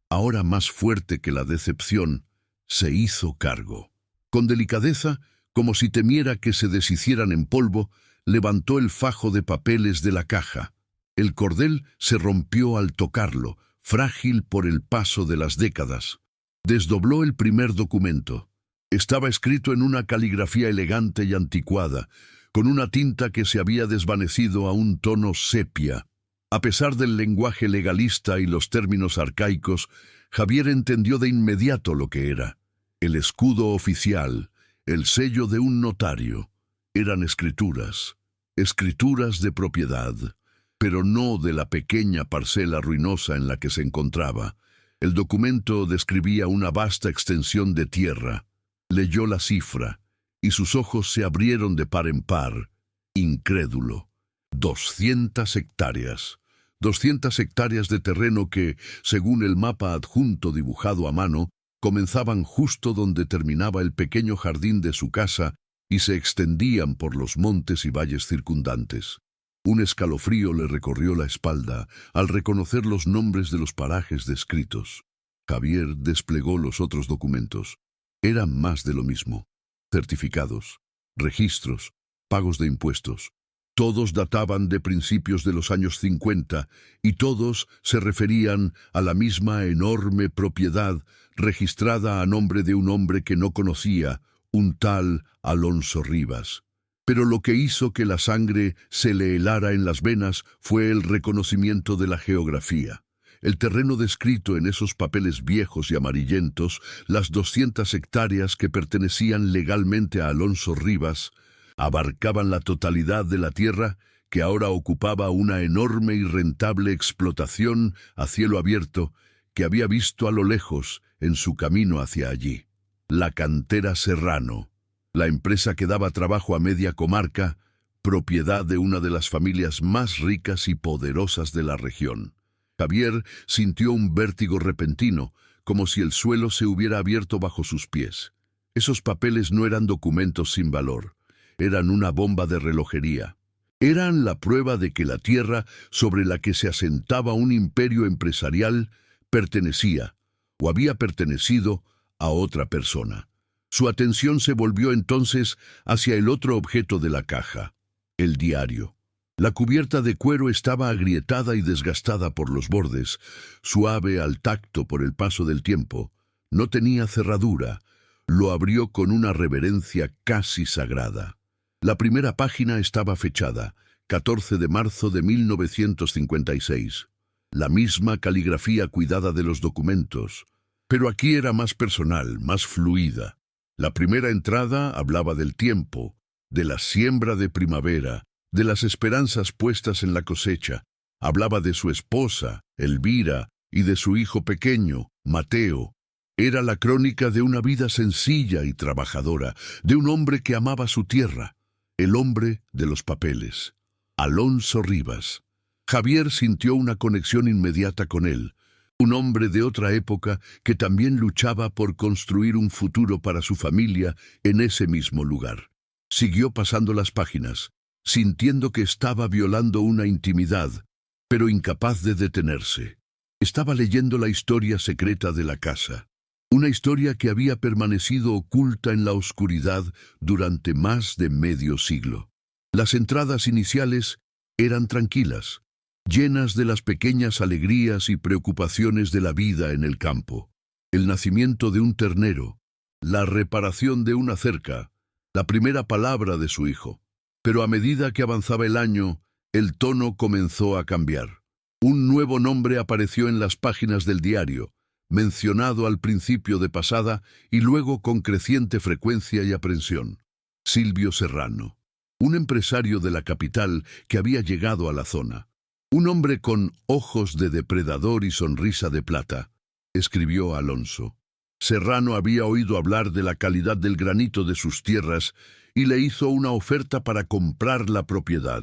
ahora más fuerte que la decepción, se hizo cargo. Con delicadeza, como si temiera que se deshicieran en polvo, levantó el fajo de papeles de la caja. El cordel se rompió al tocarlo, frágil por el paso de las décadas. Desdobló el primer documento. Estaba escrito en una caligrafía elegante y anticuada, con una tinta que se había desvanecido a un tono sepia. A pesar del lenguaje legalista y los términos arcaicos, Javier entendió de inmediato lo que era. El escudo oficial, el sello de un notario. Eran escrituras de propiedad, pero no de la pequeña parcela ruinosa en la que se encontraba. El documento describía una vasta extensión de tierra. Leyó la cifra, y sus ojos se abrieron de par en par, incrédulo. 200 hectáreas. 200 hectáreas de terreno que, según el mapa adjunto dibujado a mano, comenzaban justo donde terminaba el pequeño jardín de su casa y se extendían por los montes y valles circundantes. Un escalofrío le recorrió la espalda al reconocer los nombres de los parajes descritos. Javier desplegó los otros documentos. Eran más de lo mismo. Certificados, registros, pagos de impuestos. Todos databan de principios de los años 50 y todos se referían a la misma enorme propiedad registrada a nombre de un hombre que no conocía, un tal Alonso Rivas. Pero lo que hizo que la sangre se le helara en las venas fue el reconocimiento de la geografía. El terreno descrito en esos papeles viejos y amarillentos, las 200 hectáreas que pertenecían legalmente a Alonso Rivas, abarcaban la totalidad de la tierra que ahora ocupaba una enorme y rentable explotación a cielo abierto que había visto a lo lejos en su camino hacia allí. La Cantera Serrano, la empresa que daba trabajo a media comarca, propiedad de una de las familias más ricas y poderosas de la región. Javier sintió un vértigo repentino, como si el suelo se hubiera abierto bajo sus pies. Esos papeles no eran documentos sin valor, eran una bomba de relojería. Eran la prueba de que la tierra sobre la que se asentaba un imperio empresarial pertenecía, o había pertenecido, a otra persona. Su atención se volvió entonces hacia el otro objeto de la caja, el diario. La cubierta de cuero estaba agrietada y desgastada por los bordes, suave al tacto por el paso del tiempo. No tenía cerradura. Lo abrió con una reverencia casi sagrada. La primera página estaba fechada, 14 de marzo de 1956. La misma caligrafía cuidada de los documentos. Pero aquí era más personal, más fluida. La primera entrada hablaba del tiempo, de la siembra de primavera, de las esperanzas puestas en la cosecha. Hablaba de su esposa, Elvira, y de su hijo pequeño, Mateo. Era la crónica de una vida sencilla y trabajadora, de un hombre que amaba su tierra, el hombre de los papeles, Alonso Rivas. Javier sintió una conexión inmediata con él, un hombre de otra época que también luchaba por construir un futuro para su familia en ese mismo lugar. Siguió pasando las páginas, sintiendo que estaba violando una intimidad, pero incapaz de detenerse. Estaba leyendo la historia secreta de la casa, una historia que había permanecido oculta en la oscuridad durante más de medio siglo. Las entradas iniciales eran tranquilas, llenas de las pequeñas alegrías y preocupaciones de la vida en el campo. El nacimiento de un ternero, la reparación de una cerca, la primera palabra de su hijo. Pero a medida que avanzaba el año, el tono comenzó a cambiar. Un nuevo nombre apareció en las páginas del diario, mencionado al principio de pasada y luego con creciente frecuencia y aprensión. Silvio Serrano, un empresario de la capital que había llegado a la zona. Un hombre con ojos de depredador y sonrisa de plata, escribió Alonso. Serrano había oído hablar de la calidad del granito de sus tierras y le hizo una oferta para comprar la propiedad.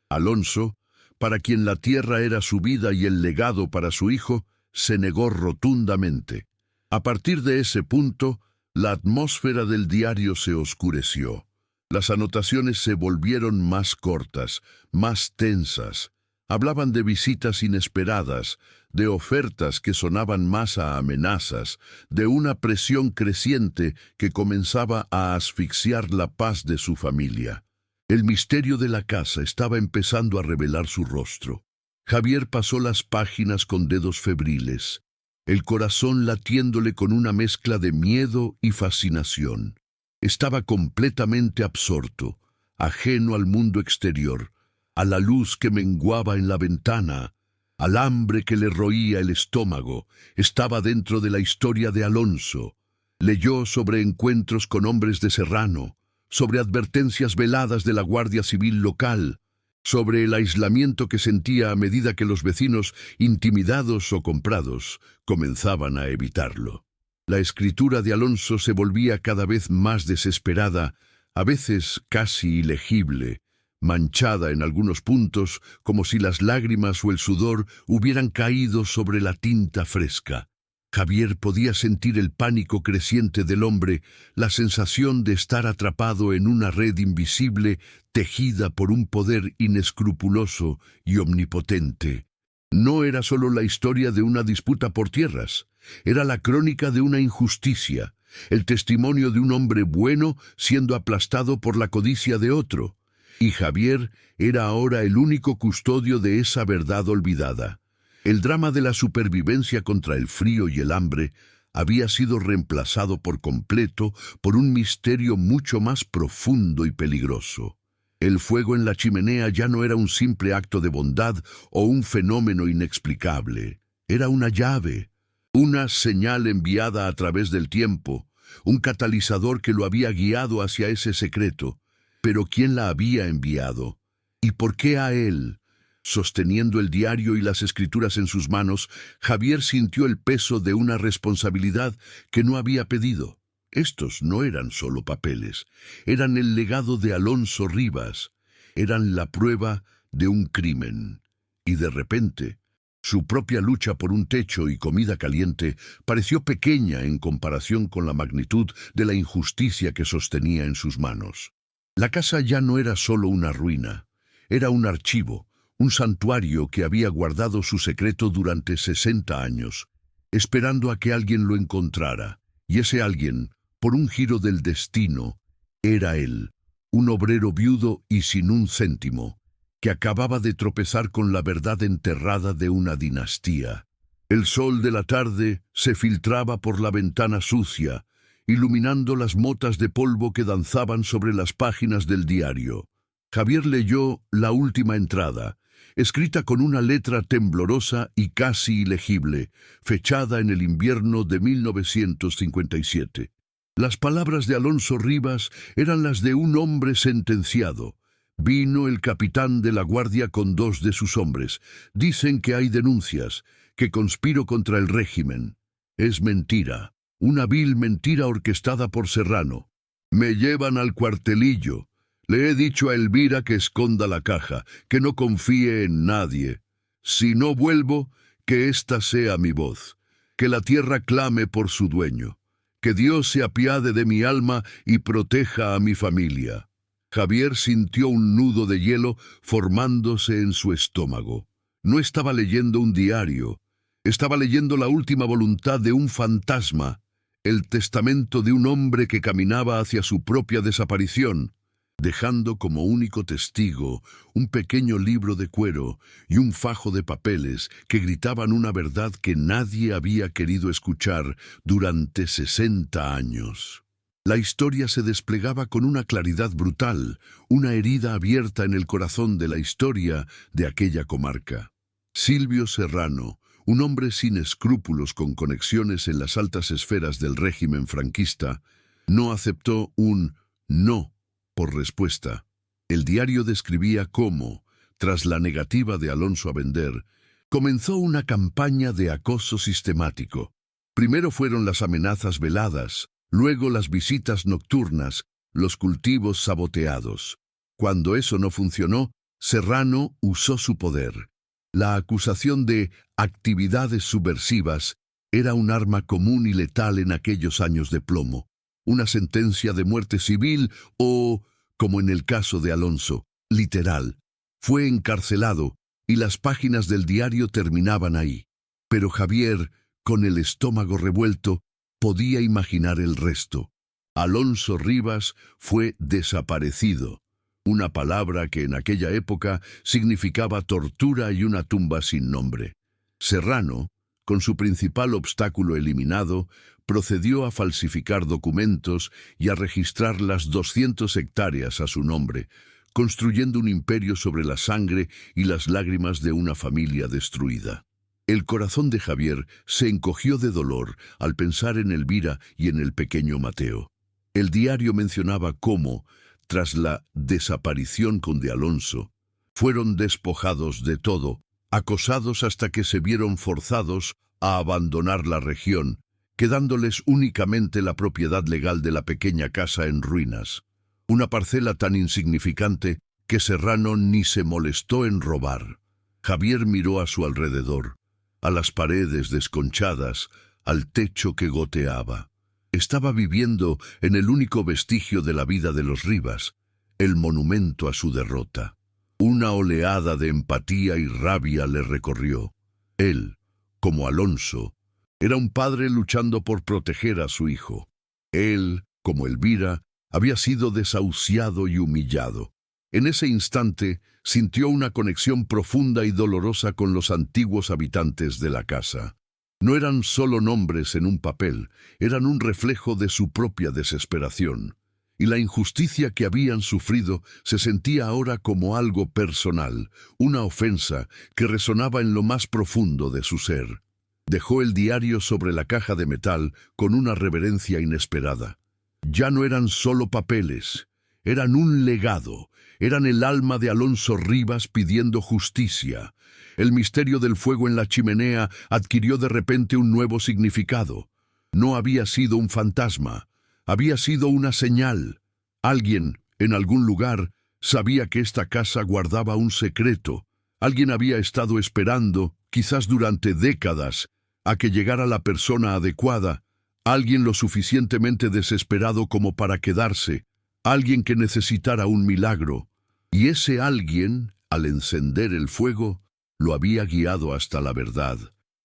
Alonso, para quien la tierra era su vida y el legado para su hijo, se negó rotundamente. A partir de ese punto, la atmósfera del diario se oscureció. Las anotaciones se volvieron más cortas, más tensas. Hablaban de visitas inesperadas, de ofertas que sonaban más a amenazas, de una presión creciente que comenzaba a asfixiar la paz de su familia. El misterio de la casa estaba empezando a revelar su rostro. Javier pasó las páginas con dedos febriles, el corazón latiéndole con una mezcla de miedo y fascinación. Estaba completamente absorto, ajeno al mundo exterior, a la luz que menguaba en la ventana, al hambre que le roía el estómago. Estaba dentro de la historia de Alonso. Leyó sobre encuentros con hombres de Serrano, sobre advertencias veladas de la Guardia Civil local, sobre el aislamiento que sentía a medida que los vecinos, intimidados o comprados, comenzaban a evitarlo. La escritura de Alonso se volvía cada vez más desesperada, a veces casi ilegible, manchada en algunos puntos como si las lágrimas o el sudor hubieran caído sobre la tinta fresca. Javier podía sentir el pánico creciente del hombre, la sensación de estar atrapado en una red invisible tejida por un poder inescrupuloso y omnipotente. No era solo la historia de una disputa por tierras, era la crónica de una injusticia, el testimonio de un hombre bueno siendo aplastado por la codicia de otro. Y Javier era ahora el único custodio de esa verdad olvidada. El drama de la supervivencia contra el frío y el hambre había sido reemplazado por completo por un misterio mucho más profundo y peligroso. El fuego en la chimenea ya no era un simple acto de bondad o un fenómeno inexplicable. Era una llave, una señal enviada a través del tiempo, un catalizador que lo había guiado hacia ese secreto. Pero ¿quién la había enviado? ¿Y por qué a él? Sosteniendo el diario y las escrituras en sus manos, Javier sintió el peso de una responsabilidad que no había pedido. Estos no eran solo papeles, eran el legado de Alonso Rivas. eran la prueba de un crimen. Y de repente, su propia lucha por un techo y comida caliente pareció pequeña en comparación con la magnitud de la injusticia que sostenía en sus manos. La casa ya no era solo una ruina, era un archivo, un santuario que había guardado su secreto durante 60 años, esperando a que alguien lo encontrara. Y ese alguien, por un giro del destino, era él, un obrero viudo y sin un céntimo, que acababa de tropezar con la verdad enterrada de una dinastía. El sol de la tarde se filtraba por la ventana sucia, iluminando las motas de polvo que danzaban sobre las páginas del diario. Javier leyó la última entrada, escrita con una letra temblorosa y casi ilegible, fechada en el invierno de 1957. Las palabras de Alonso Rivas eran las de un hombre sentenciado. Vino el capitán de la guardia con 2 de sus hombres. Dicen que hay denuncias, que conspiro contra el régimen. Es mentira, una vil mentira orquestada por Serrano. Me llevan al cuartelillo. Le he dicho a Elvira que esconda la caja, que no confíe en nadie. Si no vuelvo, que esta sea mi voz, que la tierra clame por su dueño, que Dios se apiade de mi alma y proteja a mi familia. Javier sintió un nudo de hielo formándose en su estómago. No estaba leyendo un diario, estaba leyendo la última voluntad de un fantasma, el testamento de un hombre que caminaba hacia su propia desaparición, dejando como único testigo un pequeño libro de cuero y un fajo de papeles que gritaban una verdad que nadie había querido escuchar durante 60 años. La historia se desplegaba con una claridad brutal, una herida abierta en el corazón de la historia de aquella comarca. Silvio Serrano, un hombre sin escrúpulos con conexiones en las altas esferas del régimen franquista, no aceptó un no por respuesta. El diario describía cómo, tras la negativa de Alonso a vender, comenzó una campaña de acoso sistemático. Primero fueron las amenazas veladas, luego las visitas nocturnas, los cultivos saboteados. Cuando eso no funcionó, Serrano usó su poder. La acusación de actividades subversivas era un arma común y letal en aquellos años de plomo. Una sentencia de muerte civil o, como en el caso de Alonso, literal. Fue encarcelado y las páginas del diario terminaban ahí. Pero Javier, con el estómago revuelto, podía imaginar el resto. Alonso Rivas fue desaparecido, una palabra que en aquella época significaba tortura y una tumba sin nombre. Serrano, con su principal obstáculo eliminado, procedió a falsificar documentos y a registrar las 200 hectáreas a su nombre, construyendo un imperio sobre la sangre y las lágrimas de una familia destruida. El corazón de Javier se encogió de dolor al pensar en Elvira y en el pequeño Mateo. El diario mencionaba cómo, tras la desaparición de Alonso, fueron despojados de todo, acosados hasta que se vieron forzados a abandonar la región, quedándoles únicamente la propiedad legal de la pequeña casa en ruinas, una parcela tan insignificante que Serrano ni se molestó en robar. Javier miró a su alrededor, a las paredes desconchadas, al techo que goteaba. Estaba viviendo en el único vestigio de la vida de los Rivas, el monumento a su derrota. Una oleada de empatía y rabia le recorrió. Él, como Alonso, era un padre luchando por proteger a su hijo. Él, como Elvira, había sido desahuciado y humillado. En ese instante sintió una conexión profunda y dolorosa con los antiguos habitantes de la casa. No eran solo nombres en un papel, eran un reflejo de su propia desesperación. Y la injusticia que habían sufrido se sentía ahora como algo personal, una ofensa que resonaba en lo más profundo de su ser. Dejó el diario sobre la caja de metal con una reverencia inesperada. Ya no eran solo papeles, eran un legado, eran el alma de Alonso Rivas pidiendo justicia. El misterio del fuego en la chimenea adquirió de repente un nuevo significado. No había sido un fantasma, había sido una señal. Alguien, en algún lugar, Sabía que esta casa guardaba un secreto. Alguien había estado esperando, quizás durante décadas, a que llegara la persona adecuada, alguien lo suficientemente desesperado como para quedarse, alguien que necesitara un milagro. Y ese alguien, al encender el fuego, lo había guiado hasta la verdad.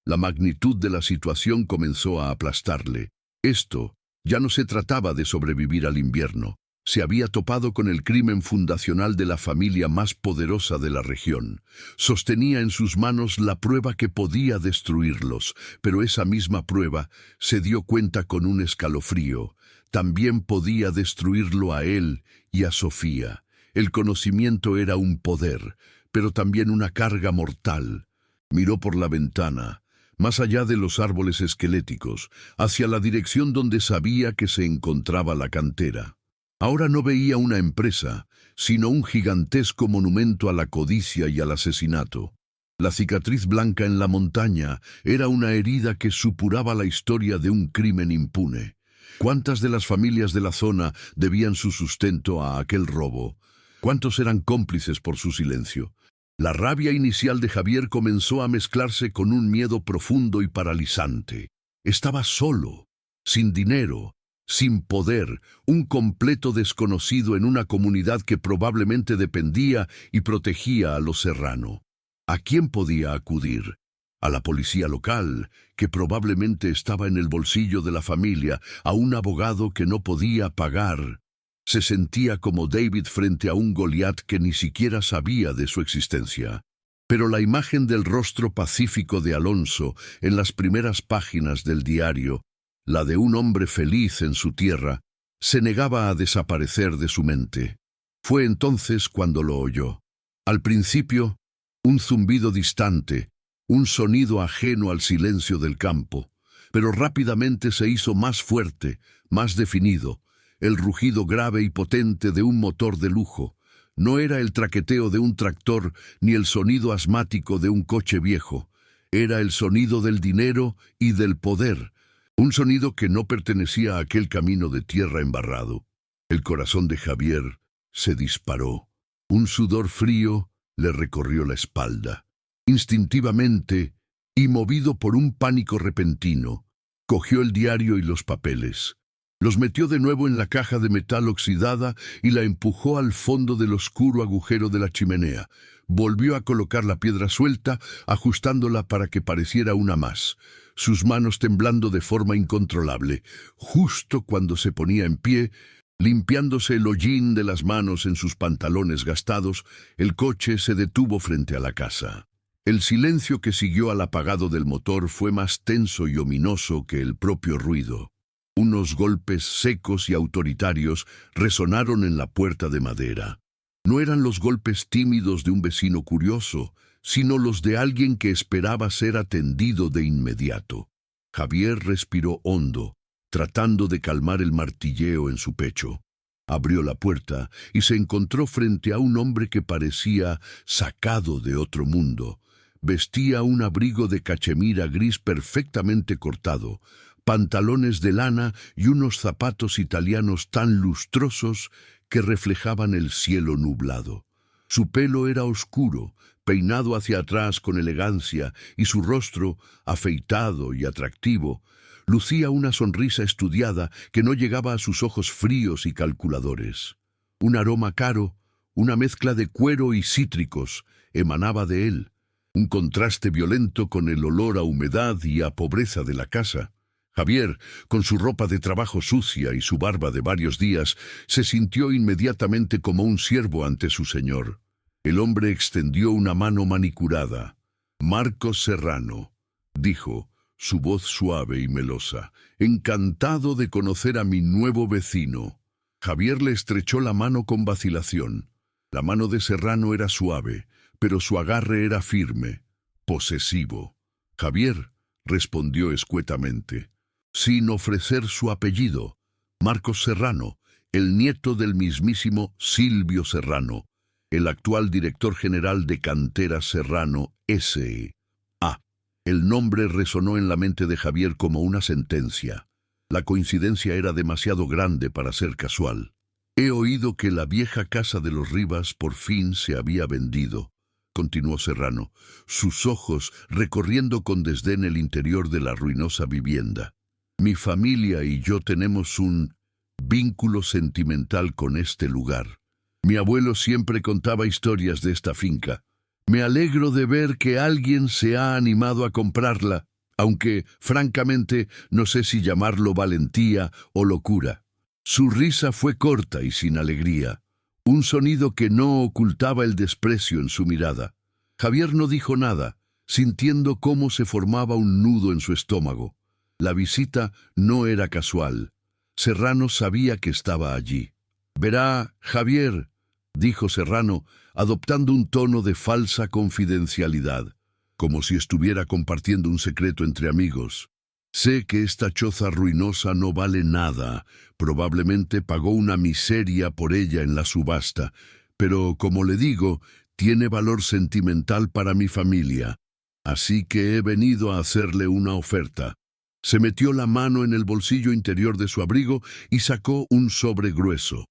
La magnitud de la situación comenzó a aplastarle. Esto ya no se trataba de sobrevivir al invierno. Se había topado con el crimen fundacional de la familia más poderosa de la región. Sostenía en sus manos la prueba que podía destruirlos, pero esa misma prueba, se dio cuenta con un escalofrío, también podía destruirlo a él y a Sofía. El conocimiento era un poder, pero también una carga mortal. Miró por la ventana, más allá de los árboles esqueléticos, hacia la dirección donde sabía que se encontraba la cantera. Ahora no veía una empresa, sino un gigantesco monumento a la codicia y al asesinato. La cicatriz blanca en la montaña era una herida que supuraba la historia de un crimen impune. ¿Cuántas de las familias de la zona debían su sustento a aquel robo? ¿Cuántos eran cómplices por su silencio? La rabia inicial de Javier comenzó a mezclarse con un miedo profundo y paralizante. Estaba solo, sin dinero, sin poder, un completo desconocido en una comunidad que probablemente dependía y protegía a los Serrano. ¿A quién podía acudir? A la policía local, que probablemente estaba en el bolsillo de la familia, a un abogado que no podía pagar. Se sentía como David frente a un Goliat que ni siquiera sabía de su existencia. Pero la imagen del rostro pacífico de Alonso en las primeras páginas del diario, la de un hombre feliz en su tierra, se negaba a desaparecer de su mente. Fue entonces cuando lo oyó. Al principio, un zumbido distante, un sonido ajeno al silencio del campo, pero rápidamente se hizo más fuerte, más definido, el rugido grave y potente de un motor de lujo. No era el traqueteo de un tractor ni el sonido asmático de un coche viejo. Era el sonido del dinero y del poder. Un sonido que no pertenecía a aquel camino de tierra embarrado. El corazón de Javier se disparó. Un sudor frío le recorrió la espalda. Instintivamente, y movido por un pánico repentino, cogió el diario y los papeles. Los metió de nuevo en la caja de metal oxidada y la empujó al fondo del oscuro agujero de la chimenea. Volvió a colocar la piedra suelta, ajustándola para que pareciera una más. Sus manos temblando de forma incontrolable. Justo cuando se ponía en pie, limpiándose el hollín de las manos en sus pantalones gastados, el coche se detuvo frente a la casa. El silencio que siguió al apagado del motor fue más tenso y ominoso que el propio ruido. Unos golpes secos y autoritarios resonaron en la puerta de madera. No eran los golpes tímidos de un vecino curioso, sino los de alguien que esperaba ser atendido de inmediato. Javier respiró hondo, tratando de calmar el martilleo en su pecho. Abrió la puerta y se encontró frente a un hombre que parecía sacado de otro mundo. Vestía un abrigo de cachemira gris perfectamente cortado, pantalones de lana y unos zapatos italianos tan lustrosos que reflejaban el cielo nublado. Su pelo era oscuro, peinado hacia atrás con elegancia, y su rostro, afeitado y atractivo, lucía una sonrisa estudiada que no llegaba a sus ojos fríos y calculadores. Un aroma caro, una mezcla de cuero y cítricos, emanaba de él, un contraste violento con el olor a humedad y a pobreza de la casa. Javier, con su ropa de trabajo sucia y su barba de varios días, se sintió inmediatamente como un siervo ante su señor. El hombre extendió una mano manicurada. «Marcos Serrano», dijo, su voz suave y melosa. «Encantado de conocer a mi nuevo vecino». Javier le estrechó la mano con vacilación. La mano de Serrano era suave, pero su agarre era firme, posesivo. «Javier», respondió escuetamente, sin ofrecer su apellido, «Marcos Serrano, el nieto del mismísimo Silvio Serrano, el actual director general de Canteras Serrano S.A. El nombre resonó en la mente de Javier como una sentencia. La coincidencia era demasiado grande para ser casual. He oído que la vieja casa de los Rivas por fin se había vendido, continuó Serrano, sus ojos recorriendo con desdén el interior de la ruinosa vivienda. Mi familia y yo tenemos un vínculo sentimental con este lugar. Mi abuelo siempre contaba historias de esta finca. Me alegro de ver que alguien se ha animado a comprarla, aunque, francamente, no sé si llamarlo valentía o locura. Su risa fue corta y sin alegría, un sonido que no ocultaba el desprecio en su mirada. Javier no dijo nada, sintiendo cómo se formaba un nudo en su estómago. La visita no era casual. Serrano sabía que estaba allí. «Verá, Javier», dijo Serrano, adoptando un tono de falsa confidencialidad, como si estuviera compartiendo un secreto entre amigos. «Sé que esta choza ruinosa no vale nada, probablemente pagó una miseria por ella en la subasta, pero, como le digo, tiene valor sentimental para mi familia, así que he venido a hacerle una oferta». Se metió la mano en el bolsillo interior de su abrigo y sacó un sobre grueso.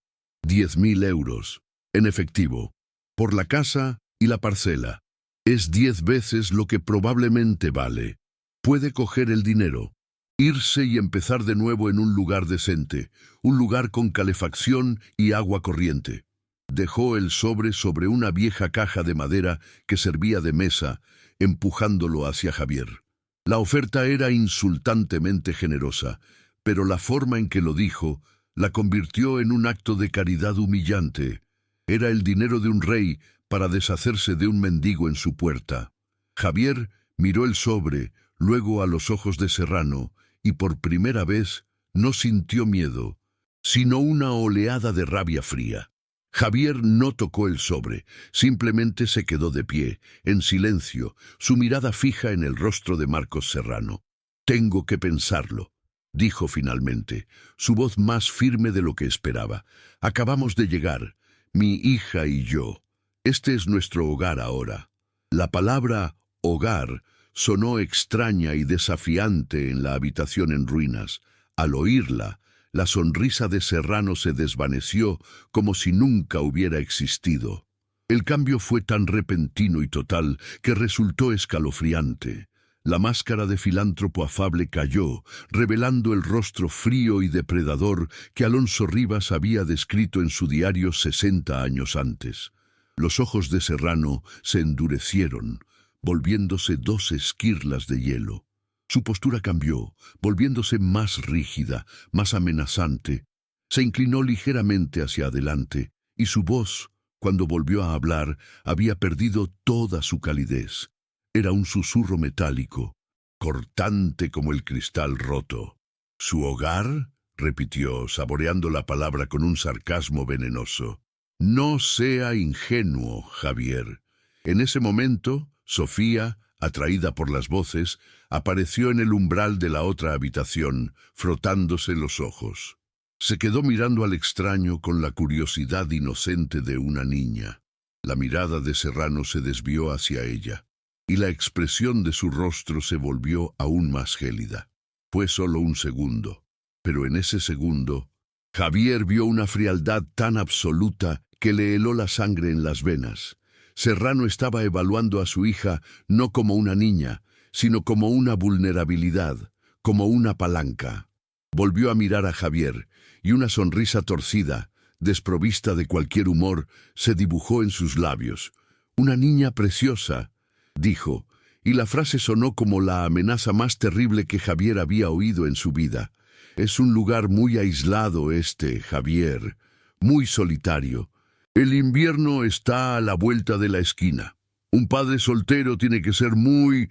10.000 euros, en efectivo, por la casa y la parcela. Es 10 veces lo que probablemente vale. Puede coger el dinero, irse y empezar de nuevo en un lugar decente, un lugar con calefacción y agua corriente. Dejó el sobre una vieja caja de madera que servía de mesa, empujándolo hacia Javier. La oferta era insultantemente generosa, pero la forma en que lo dijo la convirtió en un acto de caridad humillante. Era el dinero de un rey para deshacerse de un mendigo en su puerta. Javier miró el sobre, luego a los ojos de Serrano, y por primera vez no sintió miedo, sino una oleada de rabia fría. Javier no tocó el sobre, simplemente se quedó de pie, en silencio, su mirada fija en el rostro de Marcos Serrano. «Tengo que pensarlo», dijo finalmente, su voz más firme de lo que esperaba. «Acabamos de llegar, mi hija y yo. Este es nuestro hogar ahora». La palabra «hogar» sonó extraña y desafiante en la habitación en ruinas. Al oírla, la sonrisa de Serrano se desvaneció como si nunca hubiera existido. El cambio fue tan repentino y total que resultó escalofriante. La máscara de filántropo afable cayó, revelando el rostro frío y depredador que Alonso Rivas había descrito en su diario 60 años antes. Los ojos de Serrano se endurecieron, volviéndose 2 esquirlas de hielo. Su postura cambió, volviéndose más rígida, más amenazante. Se inclinó ligeramente hacia adelante, y su voz, cuando volvió a hablar, había perdido toda su calidez. Era un susurro metálico, cortante como el cristal roto. «¿Su hogar?», repitió, saboreando la palabra con un sarcasmo venenoso. «No sea ingenuo, Javier». En ese momento, Sofía, atraída por las voces, apareció en el umbral de la otra habitación, frotándose los ojos. Se quedó mirando al extraño con la curiosidad inocente de una niña. La mirada de Serrano se desvió hacia ella, y la expresión de su rostro se volvió aún más gélida. Fue solo un segundo, pero en ese segundo, Javier vio una frialdad tan absoluta que le heló la sangre en las venas. Serrano estaba evaluando a su hija no como una niña, sino como una vulnerabilidad, como una palanca. Volvió a mirar a Javier, y una sonrisa torcida, desprovista de cualquier humor, se dibujó en sus labios. «Una niña preciosa», dijo, y la frase sonó como la amenaza más terrible que Javier había oído en su vida. «Es un lugar muy aislado este, Javier, muy solitario. El invierno está a la vuelta de la esquina. Un padre soltero tiene que ser muy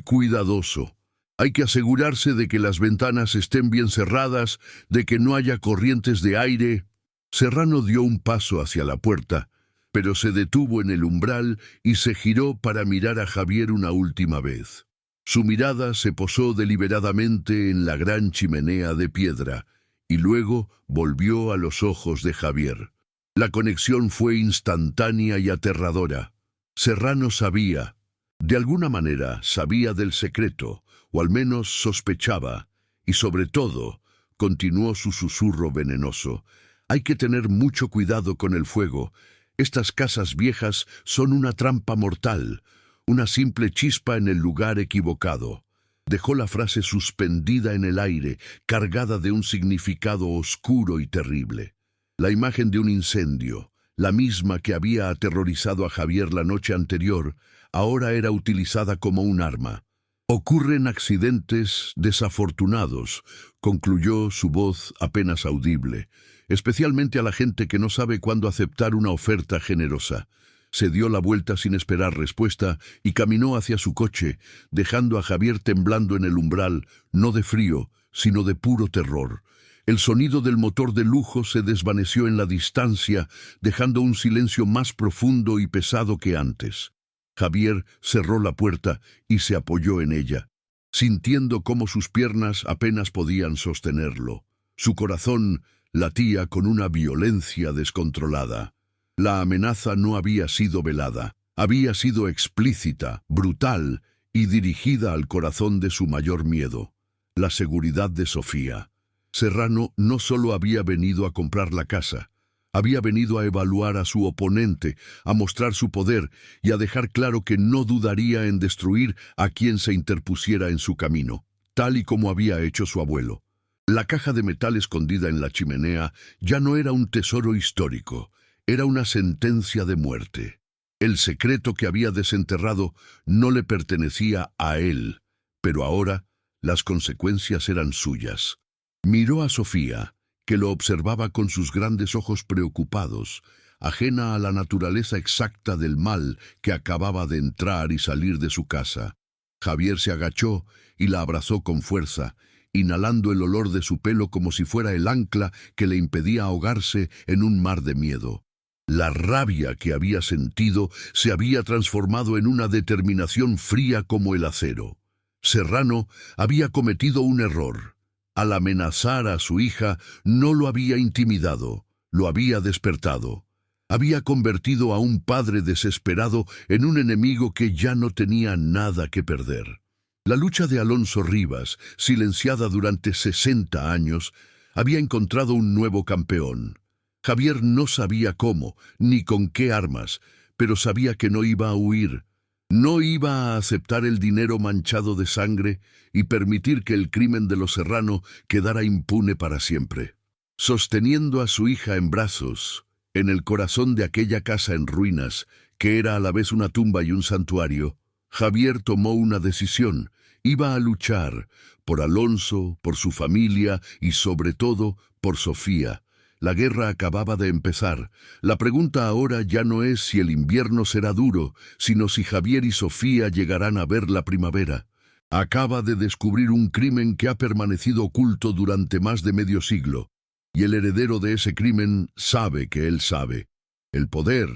cuidadoso. Hay que asegurarse de que las ventanas estén bien cerradas, de que no haya corrientes de aire». Serrano dio un paso hacia la puerta, pero se detuvo en el umbral y se giró para mirar a Javier una última vez. Su mirada se posó deliberadamente en la gran chimenea de piedra, y luego volvió a los ojos de Javier. La conexión fue instantánea y aterradora. Serrano sabía, de alguna manera sabía del secreto, o al menos sospechaba, y sobre todo, continuó su susurro venenoso, Hay que tener mucho cuidado con el fuego. Estas casas viejas son una trampa mortal, una simple chispa en el lugar equivocado. Dejó la frase suspendida en el aire, cargada de un significado oscuro y terrible. La imagen de un incendio, la misma que había aterrorizado a Javier la noche anterior, ahora era utilizada como un arma. Ocurren accidentes desafortunados, concluyó su voz apenas audible, especialmente a la gente que no sabe cuándo aceptar una oferta generosa. Se dio la vuelta sin esperar respuesta y caminó hacia su coche, dejando a Javier temblando en el umbral, no de frío, sino de puro terror. El sonido del motor de lujo se desvaneció en la distancia, dejando un silencio más profundo y pesado que antes. Javier cerró la puerta y se apoyó en ella, sintiendo cómo sus piernas apenas podían sostenerlo. Su corazón latía con una violencia descontrolada. La amenaza no había sido velada, había sido explícita, brutal y dirigida al corazón de su mayor miedo, la seguridad de Sofía. Serrano no solo había venido a comprar la casa, había venido a evaluar a su oponente, a mostrar su poder y a dejar claro que no dudaría en destruir a quien se interpusiera en su camino, tal y como había hecho su abuelo. La caja de metal escondida en la chimenea ya no era un tesoro histórico, era una sentencia de muerte. El secreto que había desenterrado no le pertenecía a él, pero ahora las consecuencias eran suyas. Miró a Sofía, que lo observaba con sus grandes ojos preocupados, ajena a la naturaleza exacta del mal que acababa de entrar y salir de su casa. Javier se agachó y la abrazó con fuerza, inhalando el olor de su pelo como si fuera el ancla que le impedía ahogarse en un mar de miedo. La rabia que había sentido se había transformado en una determinación fría como el acero. Serrano había cometido un error. Al amenazar a su hija, no lo había intimidado, lo había despertado. Había convertido a un padre desesperado en un enemigo que ya no tenía nada que perder. La lucha de Alonso Rivas, silenciada durante 60 años, había encontrado un nuevo campeón. Javier no sabía cómo, ni con qué armas, pero sabía que no iba a huir. No iba a aceptar el dinero manchado de sangre y permitir que el crimen de los Serrano quedara impune para siempre. Sosteniendo a su hija en brazos, en el corazón de aquella casa en ruinas, que era a la vez una tumba y un santuario, Javier tomó una decisión. Iba a luchar por Alonso, por su familia y sobre todo por Sofía. La guerra acababa de empezar. La pregunta ahora ya no es si el invierno será duro, sino si Javier y Sofía llegarán a ver la primavera. Acaba de descubrir un crimen que ha permanecido oculto durante más de medio siglo, y el heredero de ese crimen sabe que él sabe. El poder,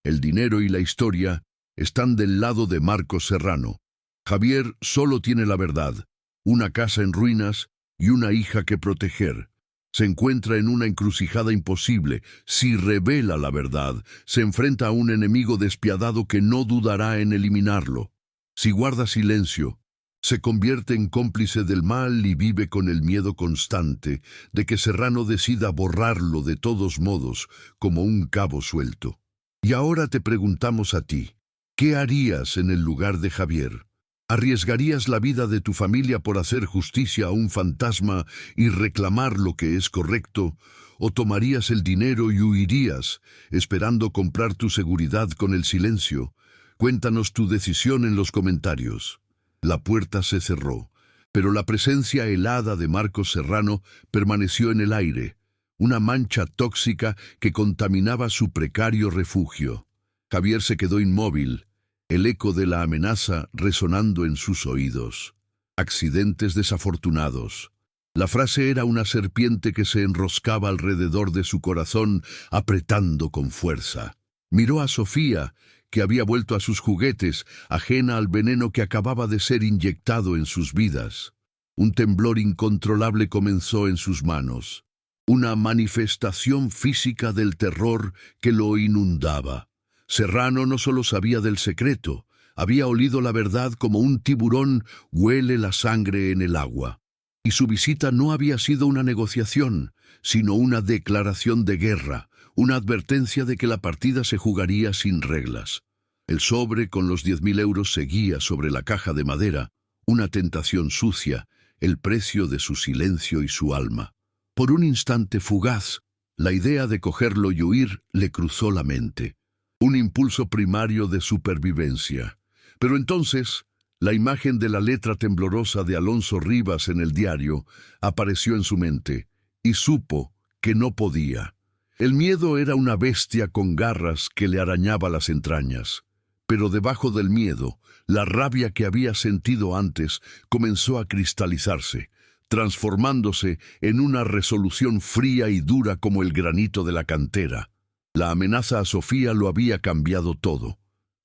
el dinero y la historia están del lado de Marcos Serrano. Javier solo tiene la verdad, una casa en ruinas y una hija que proteger. Se encuentra en una encrucijada imposible. Si revela la verdad, se enfrenta a un enemigo despiadado que no dudará en eliminarlo. Si guarda silencio, se convierte en cómplice del mal y vive con el miedo constante de que Serrano decida borrarlo de todos modos, como un cabo suelto. Y ahora te preguntamos a ti, ¿qué harías en el lugar de Javier? ¿Arriesgarías la vida de tu familia por hacer justicia a un fantasma y reclamar lo que es correcto? ¿O tomarías el dinero y huirías, esperando comprar tu seguridad con el silencio? Cuéntanos tu decisión en los comentarios. La puerta se cerró, pero la presencia helada de Marcos Serrano permaneció en el aire, una mancha tóxica que contaminaba su precario refugio. Javier se quedó inmóvil, el eco de la amenaza resonando en sus oídos. Accidentes desafortunados. La frase era una serpiente que se enroscaba alrededor de su corazón, apretando con fuerza. Miró a Sofía, que había vuelto a sus juguetes, ajena al veneno que acababa de ser inyectado en sus vidas. Un temblor incontrolable comenzó en sus manos, una manifestación física del terror que lo inundaba. Serrano no solo sabía del secreto, había olido la verdad como un tiburón huele la sangre en el agua. Y su visita no había sido una negociación, sino una declaración de guerra, una advertencia de que la partida se jugaría sin reglas. El sobre con los 10.000 euros seguía sobre la caja de madera, una tentación sucia, el precio de su silencio y su alma. Por un instante fugaz, la idea de cogerlo y huir le cruzó la mente. Un impulso primario de supervivencia. Pero entonces, la imagen de la letra temblorosa de Alonso Rivas en el diario apareció en su mente, y supo que no podía. El miedo era una bestia con garras que le arañaba las entrañas. Pero debajo del miedo, la rabia que había sentido antes comenzó a cristalizarse, transformándose en una resolución fría y dura como el granito de la cantera. La amenaza a Sofía lo había cambiado todo.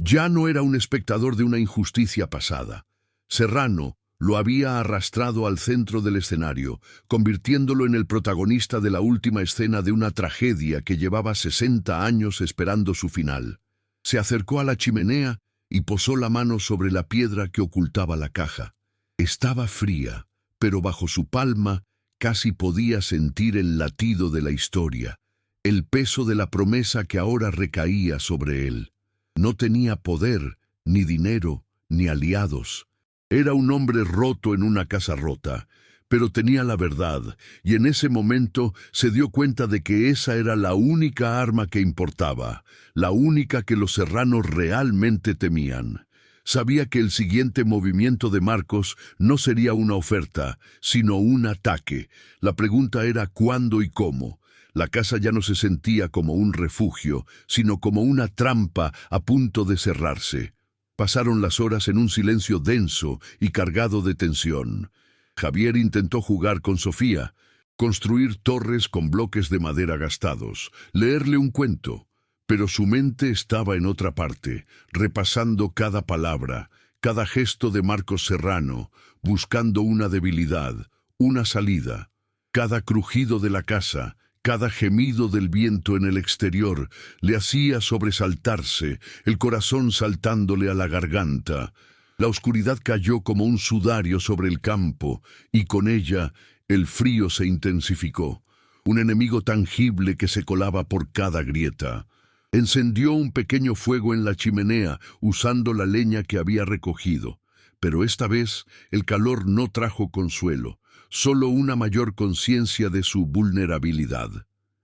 Ya no era un espectador de una injusticia pasada. Serrano lo había arrastrado al centro del escenario, convirtiéndolo en el protagonista de la última escena de una tragedia que llevaba 60 años esperando su final. Se acercó a la chimenea y posó la mano sobre la piedra que ocultaba la caja. Estaba fría, pero bajo su palma casi podía sentir el latido de la historia, el peso de la promesa que ahora recaía sobre él. No tenía poder, ni dinero, ni aliados. Era un hombre roto en una casa rota, pero tenía la verdad, y en ese momento se dio cuenta de que esa era la única arma que importaba, la única que los serranos realmente temían. Sabía que el siguiente movimiento de Marcos no sería una oferta, sino un ataque. La pregunta era cuándo y cómo. La casa ya no se sentía como un refugio, sino como una trampa a punto de cerrarse. Pasaron las horas en un silencio denso y cargado de tensión. Javier intentó jugar con Sofía, construir torres con bloques de madera gastados, leerle un cuento, pero su mente estaba en otra parte, repasando cada palabra, cada gesto de Marcos Serrano, buscando una debilidad, una salida. Cada crujido de la casa, cada gemido del viento en el exterior, le hacía sobresaltarse, el corazón saltándole a la garganta. La oscuridad cayó como un sudario sobre el campo, y con ella el frío se intensificó, un enemigo tangible que se colaba por cada grieta. Encendió un pequeño fuego en la chimenea, usando la leña que había recogido, pero esta vez el calor no trajo consuelo, solo una mayor conciencia de su vulnerabilidad.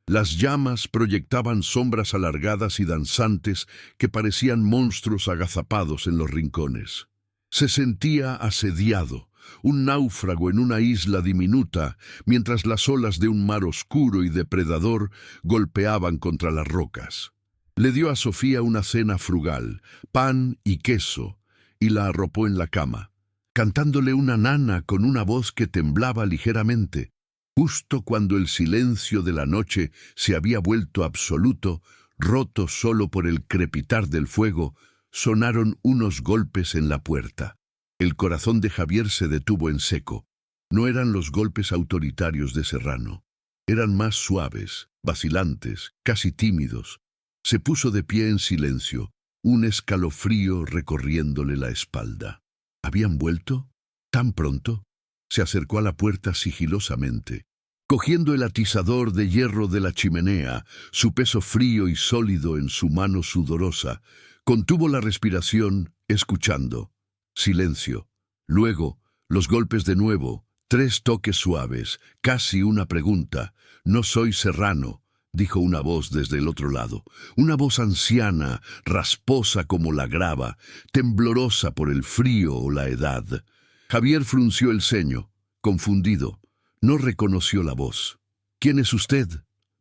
Las llamas proyectaban sombras alargadas y danzantes que parecían monstruos agazapados en los rincones. Se sentía asediado, un náufrago en una isla diminuta, mientras las olas de un mar oscuro y depredador golpeaban contra las rocas. Le dio a Sofía una cena frugal, pan y queso, y la arropó en la cama, cantándole una nana con una voz que temblaba ligeramente. Justo cuando el silencio de la noche se había vuelto absoluto, roto solo por el crepitar del fuego, sonaron unos golpes en la puerta. El corazón de Javier se detuvo en seco. No eran los golpes autoritarios de Serrano. Eran más suaves, vacilantes, casi tímidos. Se puso de pie en silencio, un escalofrío recorriéndole la espalda. ¿Habían vuelto? ¿Tan pronto? Se acercó a la puerta sigilosamente. Cogiendo el atizador de hierro de la chimenea, su peso frío y sólido en su mano sudorosa, contuvo la respiración, escuchando. Silencio. Luego, los golpes de nuevo, 3 toques suaves, casi una pregunta. «No soy Serrano», dijo una voz desde el otro lado. Una voz anciana, rasposa como la grava, temblorosa por el frío o la edad. Javier frunció el ceño, confundido. No reconoció la voz. «¿Quién es usted?»,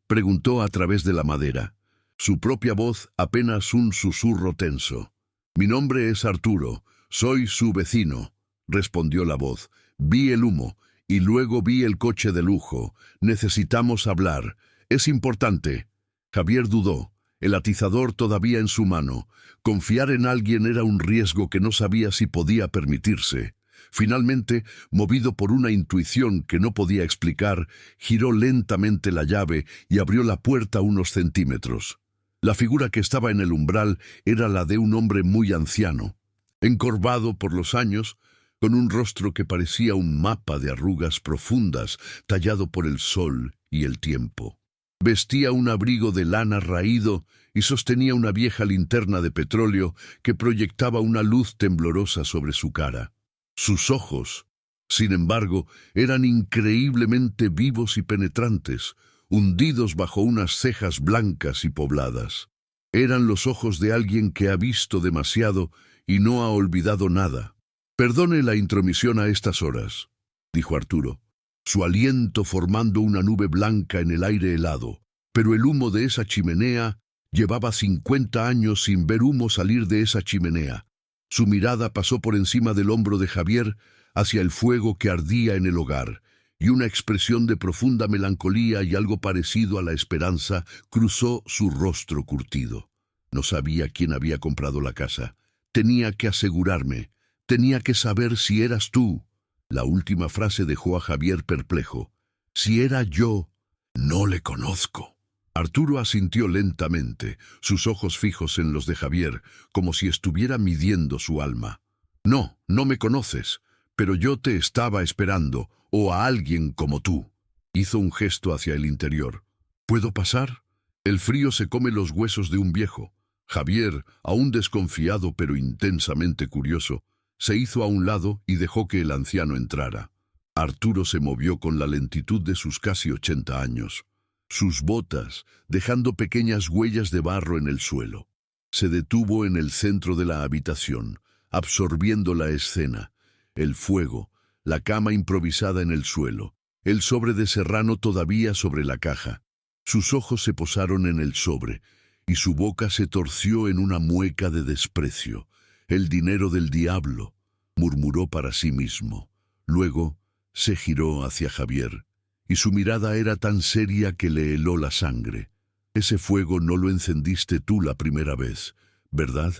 preguntó a través de la madera. Su propia voz apenas un susurro tenso. «Mi nombre es Arturo, soy su vecino», respondió la voz. «Vi el humo, y luego vi el coche de lujo. Necesitamos hablar. Es importante». Javier dudó, el atizador todavía en su mano. Confiar en alguien era un riesgo que no sabía si podía permitirse. Finalmente, movido por una intuición que no podía explicar, giró lentamente la llave y abrió la puerta unos centímetros. La figura que estaba en el umbral era la de un hombre muy anciano, encorvado por los años, con un rostro que parecía un mapa de arrugas profundas tallado por el sol y el tiempo. Vestía un abrigo de lana raído y sostenía una vieja linterna de petróleo que proyectaba una luz temblorosa sobre su cara. Sus ojos, sin embargo, eran increíblemente vivos y penetrantes, hundidos bajo unas cejas blancas y pobladas. Eran los ojos de alguien que ha visto demasiado y no ha olvidado nada. «Perdone la intromisión a estas horas», dijo Arturo, su aliento formando una nube blanca en el aire helado, pero el humo de esa chimenea llevaba 50 años sin ver humo salir de esa chimenea. Su mirada pasó por encima del hombro de Javier hacia el fuego que ardía en el hogar, y una expresión de profunda melancolía y algo parecido a la esperanza cruzó su rostro curtido. No sabía quién había comprado la casa. Tenía que asegurarme. Tenía que saber si eras tú. La última frase dejó a Javier perplejo. Si era yo, no le conozco. Arturo asintió lentamente, sus ojos fijos en los de Javier, como si estuviera midiendo su alma. No, no me conoces, pero yo te estaba esperando, o a alguien como tú. Hizo un gesto hacia el interior. ¿Puedo pasar? El frío se come los huesos de un viejo. Javier, aún desconfiado pero intensamente curioso, se hizo a un lado y dejó que el anciano entrara. Arturo se movió con la lentitud de sus casi 80 años. Sus botas, dejando pequeñas huellas de barro en el suelo. Se detuvo en el centro de la habitación, absorbiendo la escena, el fuego, la cama improvisada en el suelo, el sobre de serrano todavía sobre la caja. Sus ojos se posaron en el sobre, y su boca se torció en una mueca de desprecio. «El dinero del diablo», murmuró para sí mismo. Luego se giró hacia Javier, y su mirada era tan seria que le heló la sangre. «Ese fuego no lo encendiste tú la primera vez, ¿verdad?»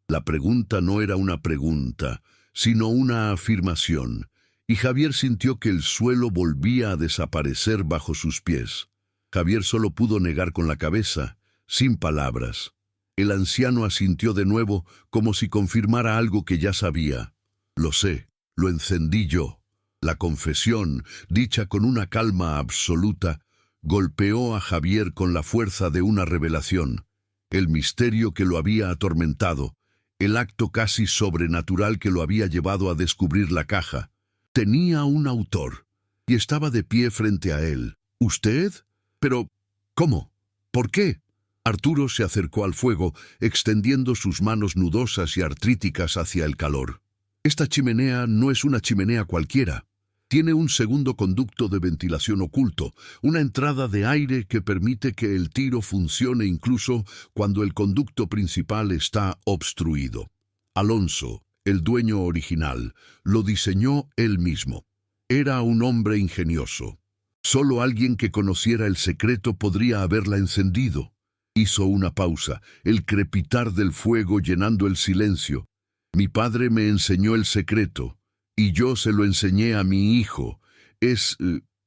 La pregunta no era una pregunta, sino una afirmación, y Javier sintió que el suelo volvía a desaparecer bajo sus pies. Javier solo pudo negar con la cabeza, sin palabras. El anciano asintió de nuevo, como si confirmara algo que ya sabía. «Lo sé, lo encendí yo». La confesión, dicha con una calma absoluta, golpeó a Javier con la fuerza de una revelación. El misterio que lo había atormentado, el acto casi sobrenatural que lo había llevado a descubrir la caja, tenía un autor, y estaba de pie frente a él. «¿Usted? Pero, ¿cómo? ¿Por qué?» Arturo se acercó al fuego, extendiendo sus manos nudosas y artríticas hacia el calor. «Esta chimenea no es una chimenea cualquiera. Tiene un segundo conducto de ventilación oculto, una entrada de aire que permite que el tiro funcione incluso cuando el conducto principal está obstruido. Alonso, el dueño original, lo diseñó él mismo. Era un hombre ingenioso. Solo alguien que conociera el secreto podría haberla encendido». Hizo una pausa, el crepitar del fuego llenando el silencio. «Mi padre me enseñó el secreto, y yo se lo enseñé a mi hijo.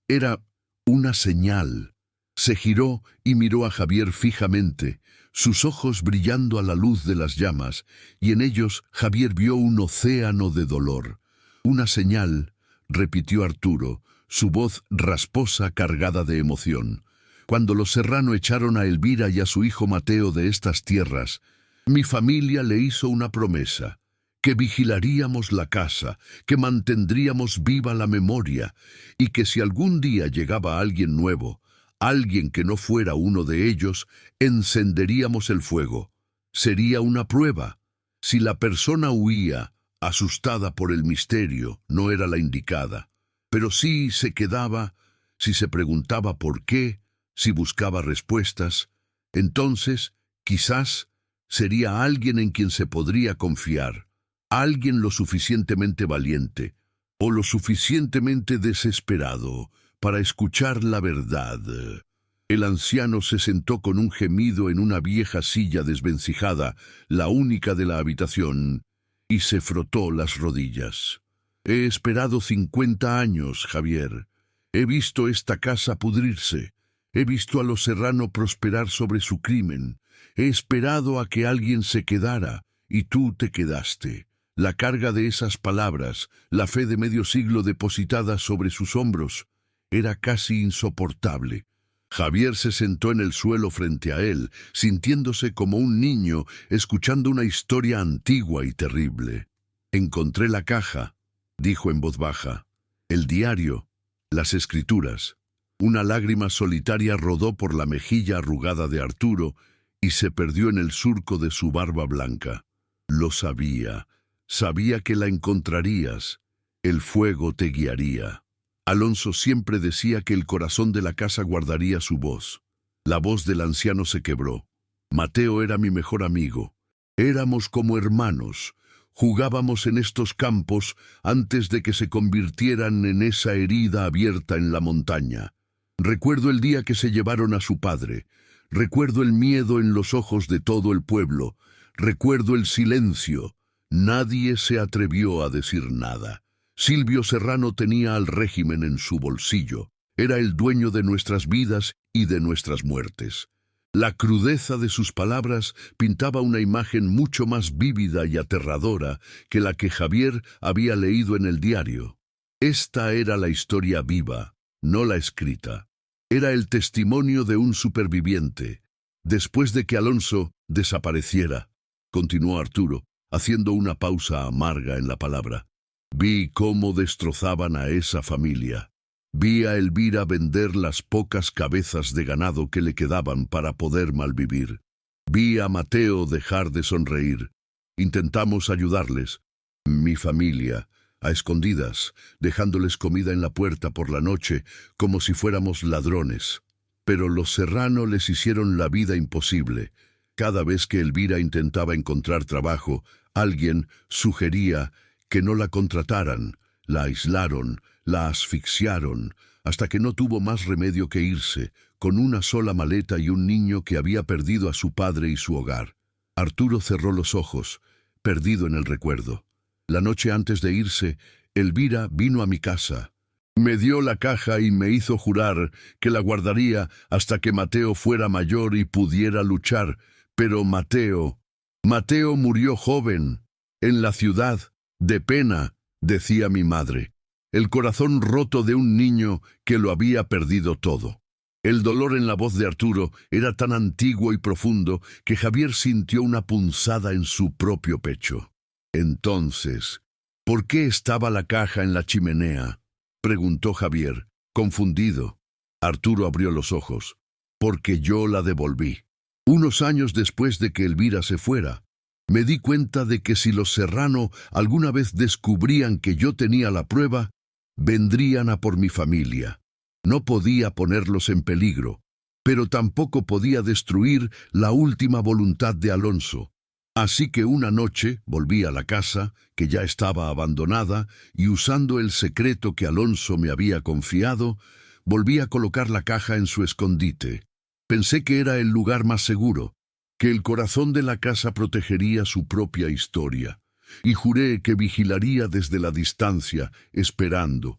Era una señal». Se giró y miró a Javier fijamente, sus ojos brillando a la luz de las llamas, y en ellos Javier vio un océano de dolor. «Una señal», repitió Arturo, su voz rasposa cargada de emoción. «Cuando los Serrano echaron a Elvira y a su hijo Mateo de estas tierras, mi familia le hizo una promesa, que vigilaríamos la casa, que mantendríamos viva la memoria, y que si algún día llegaba alguien nuevo, alguien que no fuera uno de ellos, encenderíamos el fuego. Sería una prueba. Si la persona huía, asustada por el misterio, no era la indicada. Pero si se quedaba, si se preguntaba por qué, si buscaba respuestas, entonces, quizás, sería alguien en quien se podría confiar, alguien lo suficientemente valiente o lo suficientemente desesperado para escuchar la verdad». El anciano se sentó con un gemido en una vieja silla desvencijada, la única de la habitación, y se frotó las rodillas. «He esperado 50 años, Javier. He visto esta casa pudrirse. He visto a los Serrano prosperar sobre su crimen. He esperado a que alguien se quedara, y tú te quedaste. La carga de esas palabras, la fe de medio siglo depositada sobre sus hombros, era casi insoportable. Javier se sentó en el suelo frente a él, sintiéndose como un niño escuchando una historia antigua y terrible. «Encontré la caja», dijo en voz baja. «El diario, las escrituras». Una lágrima solitaria rodó por la mejilla arrugada de Arturo y se perdió en el surco de su barba blanca. Lo sabía. Sabía que la encontrarías. El fuego te guiaría. Alonso siempre decía que el corazón de la casa guardaría su voz. La voz del anciano se quebró. Mateo era mi mejor amigo. Éramos como hermanos. Jugábamos en estos campos antes de que se convirtieran en esa herida abierta en la montaña. Recuerdo el día que se llevaron a su padre. Recuerdo el miedo en los ojos de todo el pueblo. Recuerdo el silencio. Nadie se atrevió a decir nada. Silvio Serrano tenía al régimen en su bolsillo. Era el dueño de nuestras vidas y de nuestras muertes. La crudeza de sus palabras pintaba una imagen mucho más vívida y aterradora que la que Javier había leído en el diario. Esta era la historia viva, no la escrita. Era el testimonio de un superviviente. Después de que Alonso desapareciera, continuó Arturo, haciendo una pausa amarga en la palabra, vi cómo destrozaban a esa familia. Vi a Elvira vender las pocas cabezas de ganado que le quedaban para poder malvivir. Vi a Mateo dejar de sonreír. Intentamos ayudarles, mi familia, a escondidas, dejándoles comida en la puerta por la noche, como si fuéramos ladrones. Pero los Serrano les hicieron la vida imposible. Cada vez que Elvira intentaba encontrar trabajo, alguien sugería que no la contrataran. La aislaron, la asfixiaron, hasta que no tuvo más remedio que irse, con una sola maleta y un niño que había perdido a su padre y su hogar. Arturo cerró los ojos, perdido en el recuerdo. La noche antes de irse, Elvira vino a mi casa. Me dio la caja y me hizo jurar que la guardaría hasta que Mateo fuera mayor y pudiera luchar. Pero Mateo murió joven, en la ciudad, de pena, decía mi madre. El corazón roto de un niño que lo había perdido todo. El dolor en la voz de Arturo era tan antiguo y profundo que Javier sintió una punzada en su propio pecho. Entonces, ¿por qué estaba la caja en la chimenea?, preguntó Javier, confundido. Arturo abrió los ojos. Porque yo la devolví. Unos años después de que Elvira se fuera, me di cuenta de que si los Serrano alguna vez descubrían que yo tenía la prueba, vendrían a por mi familia. No podía ponerlos en peligro, pero tampoco podía destruir la última voluntad de Alonso. Así que una noche volví a la casa, que ya estaba abandonada, y usando el secreto que Alonso me había confiado, volví a colocar la caja en su escondite. Pensé que era el lugar más seguro, que el corazón de la casa protegería su propia historia, y juré que vigilaría desde la distancia, esperando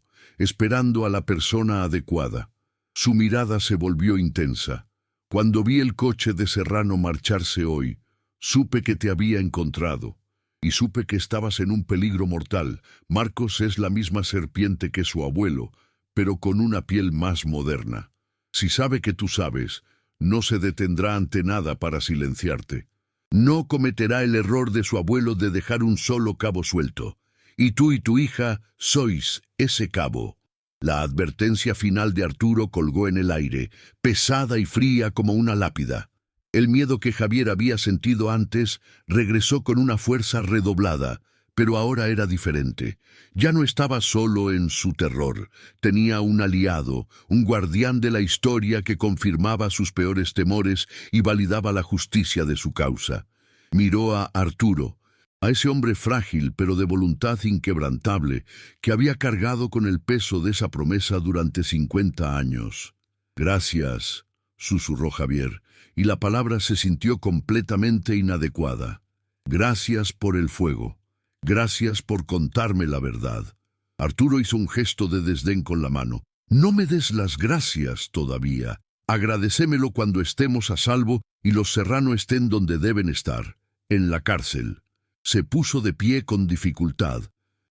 a la persona adecuada. Su mirada se volvió intensa. Cuando vi el coche de Serrano marcharse hoy, supe que te había encontrado, y supe que estabas en un peligro mortal. Marcos es la misma serpiente que su abuelo, pero con una piel más moderna. Si sabe que tú sabes, no se detendrá ante nada para silenciarte. No cometerá el error de su abuelo de dejar un solo cabo suelto. Y tú y tu hija sois ese cabo. La advertencia final de Arturo colgó en el aire, pesada y fría como una lápida. El miedo que Javier había sentido antes regresó con una fuerza redoblada, pero ahora era diferente. Ya no estaba solo en su terror. Tenía un aliado, un guardián de la historia que confirmaba sus peores temores y validaba la justicia de su causa. Miró a Arturo, a ese hombre frágil pero de voluntad inquebrantable, que había cargado con el peso de esa promesa durante 50 años. «Gracias», susurró Javier, y la palabra se sintió completamente inadecuada. «Gracias por el fuego. Gracias por contarme la verdad». Arturo hizo un gesto de desdén con la mano. «No me des las gracias todavía. Agradecémelo cuando estemos a salvo y los Serrano estén donde deben estar, en la cárcel». Se puso de pie con dificultad.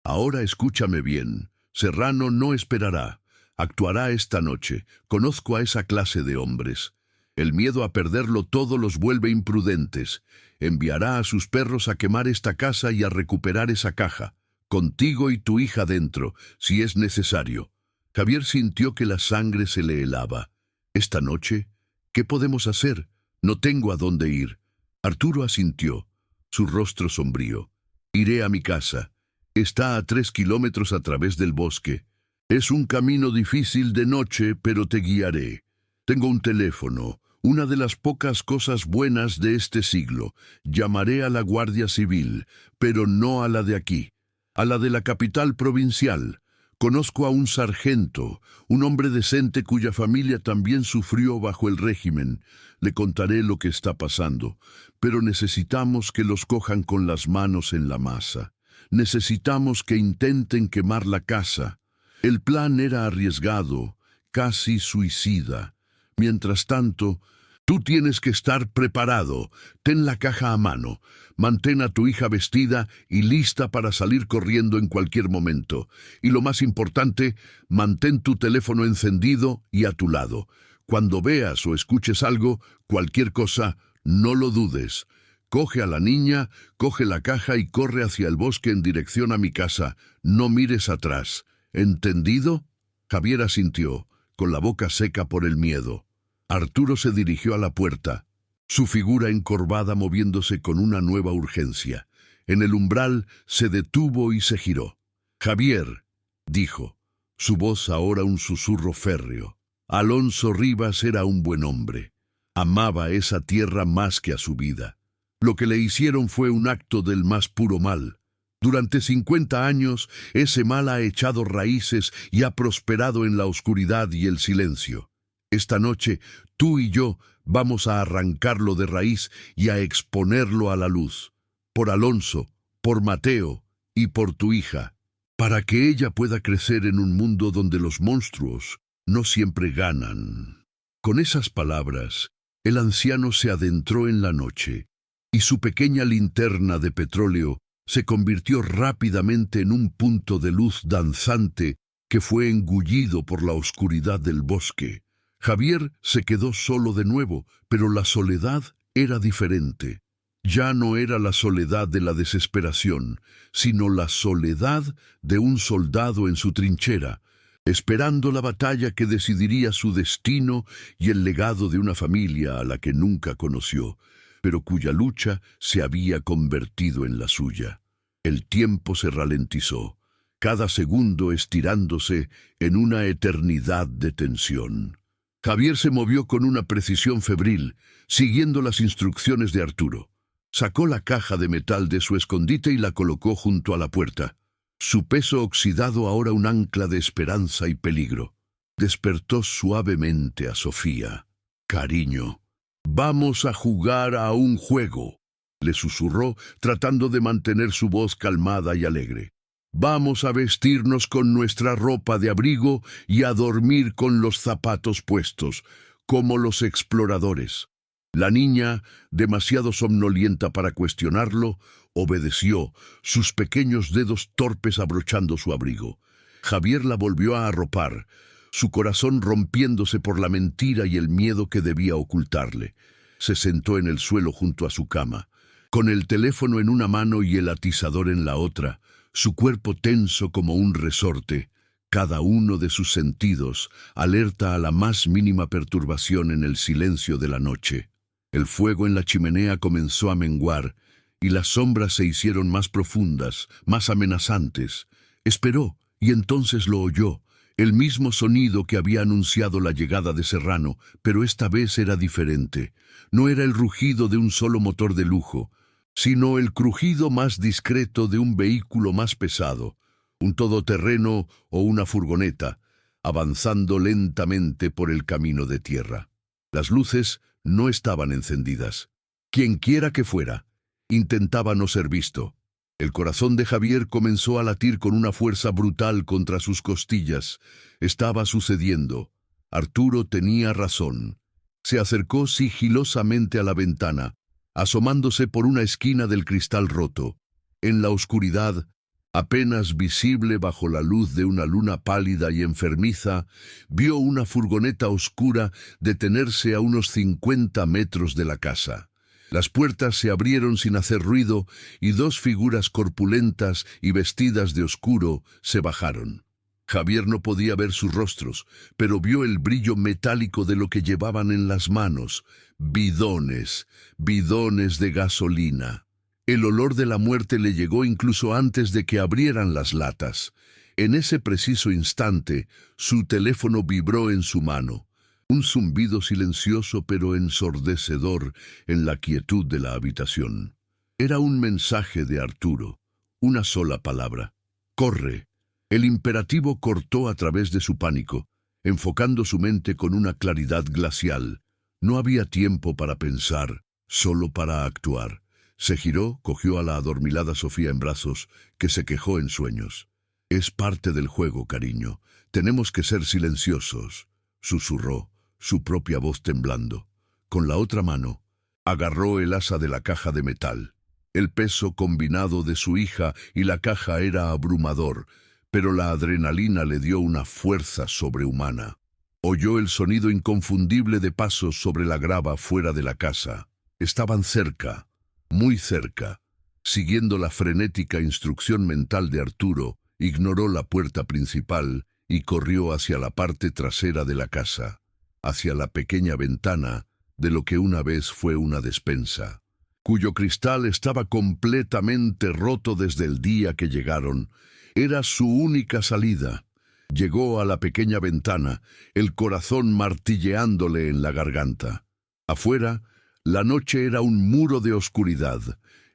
Ahora escúchame bien. Serrano no esperará. Actuará esta noche. Conozco a esa clase de hombres. El miedo a perderlo todo los vuelve imprudentes. Enviará a sus perros a quemar esta casa y a recuperar esa caja, contigo y tu hija dentro, si es necesario. Javier sintió que la sangre se le helaba. Esta noche, ¿qué podemos hacer? No tengo a dónde ir. Arturo asintió, su rostro sombrío. Iré a mi casa. Está a 3 kilómetros a través del bosque. Es un camino difícil de noche, pero te guiaré. Tengo un teléfono, una de las pocas cosas buenas de este siglo. Llamaré a la Guardia Civil, pero no a la de aquí, a la de la capital provincial. Conozco a un sargento, un hombre decente cuya familia también sufrió bajo el régimen. Le contaré lo que está pasando, pero necesitamos que los cojan con las manos en la masa. Necesitamos que intenten quemar la casa. El plan era arriesgado, casi suicida. Mientras tanto, tú tienes que estar preparado. Ten la caja a mano. Mantén a tu hija vestida y lista para salir corriendo en cualquier momento. Y lo más importante, mantén tu teléfono encendido y a tu lado. Cuando veas o escuches algo, cualquier cosa, no lo dudes. Coge a la niña, coge la caja y corre hacia el bosque en dirección a mi casa. No mires atrás. ¿Entendido? Javier asintió, con la boca seca por el miedo. Arturo se dirigió a la puerta, su figura encorvada moviéndose con una nueva urgencia. En el umbral se detuvo y se giró. «Javier», dijo, su voz ahora un susurro férreo. Alonso Rivas era un buen hombre. Amaba esa tierra más que a su vida. Lo que le hicieron fue un acto del más puro mal. Durante 50 años, ese mal ha echado raíces y ha prosperado en la oscuridad y el silencio. Esta noche, tú y yo vamos a arrancarlo de raíz y a exponerlo a la luz. Por Alonso, por Mateo y por tu hija. Para que ella pueda crecer en un mundo donde los monstruos no siempre ganan. Con esas palabras, el anciano se adentró en la noche, y su pequeña linterna de petróleo se convirtió rápidamente en un punto de luz danzante que fue engullido por la oscuridad del bosque. Javier se quedó solo de nuevo, pero la soledad era diferente. Ya no era la soledad de la desesperación, sino la soledad de un soldado en su trinchera, esperando la batalla que decidiría su destino y el legado de una familia a la que nunca conoció, pero cuya lucha se había convertido en la suya. El tiempo se ralentizó, cada segundo estirándose en una eternidad de tensión. Javier se movió con una precisión febril, siguiendo las instrucciones de Arturo. Sacó la caja de metal de su escondite y la colocó junto a la puerta. Su peso oxidado ahora un ancla de esperanza y peligro. Despertó suavemente a Sofía. «Cariño, vamos a jugar a un juego», le susurró, tratando de mantener su voz calmada y alegre. «Vamos a vestirnos con nuestra ropa de abrigo y a dormir con los zapatos puestos, como los exploradores». La niña, demasiado somnolienta para cuestionarlo, obedeció, sus pequeños dedos torpes abrochando su abrigo. Javier la volvió a arropar, su corazón rompiéndose por la mentira y el miedo que debía ocultarle. Se sentó en el suelo junto a su cama, con el teléfono en una mano y el atizador en la otra, su cuerpo tenso como un resorte, cada uno de sus sentidos alerta a la más mínima perturbación en el silencio de la noche. El fuego en la chimenea comenzó a menguar, y las sombras se hicieron más profundas, más amenazantes. Esperó, y entonces lo oyó, el mismo sonido que había anunciado la llegada de Serrano, pero esta vez era diferente. No era el rugido de un solo motor de lujo, sino el crujido más discreto de un vehículo más pesado, un todoterreno o una furgoneta, avanzando lentamente por el camino de tierra. Las luces no estaban encendidas. Quienquiera que fuera, intentaba no ser visto. El corazón de Javier comenzó a latir con una fuerza brutal contra sus costillas. Estaba sucediendo. Arturo tenía razón. Se acercó sigilosamente a la ventana, asomándose por una esquina del cristal roto. En la oscuridad, apenas visible bajo la luz de una luna pálida y enfermiza, vio una furgoneta oscura detenerse a unos 50 metros de la casa. Las puertas se abrieron sin hacer ruido y dos figuras corpulentas y vestidas de oscuro se bajaron. Javier no podía ver sus rostros, pero vio el brillo metálico de lo que llevaban en las manos. Bidones, bidones de gasolina. El olor de la muerte le llegó incluso antes de que abrieran las latas. En ese preciso instante, su teléfono vibró en su mano. Un zumbido silencioso pero ensordecedor en la quietud de la habitación. Era un mensaje de Arturo. Una sola palabra. ¡Corre! El imperativo cortó a través de su pánico, enfocando su mente con una claridad glacial. No había tiempo para pensar, solo para actuar. Se giró, cogió a la adormilada Sofía en brazos, que se quejó en sueños. «Es parte del juego, cariño. Tenemos que ser silenciosos», susurró, su propia voz temblando. Con la otra mano, agarró el asa de la caja de metal. El peso combinado de su hija y la caja era abrumador, pero la adrenalina le dio una fuerza sobrehumana. Oyó el sonido inconfundible de pasos sobre la grava fuera de la casa. Estaban cerca, muy cerca. Siguiendo la frenética instrucción mental de Arturo, ignoró la puerta principal y corrió hacia la parte trasera de la casa, hacia la pequeña ventana de lo que una vez fue una despensa, cuyo cristal estaba completamente roto desde el día que llegaron. Era su única salida. Llegó a la pequeña ventana, el corazón martilleándole en la garganta. Afuera, la noche era un muro de oscuridad,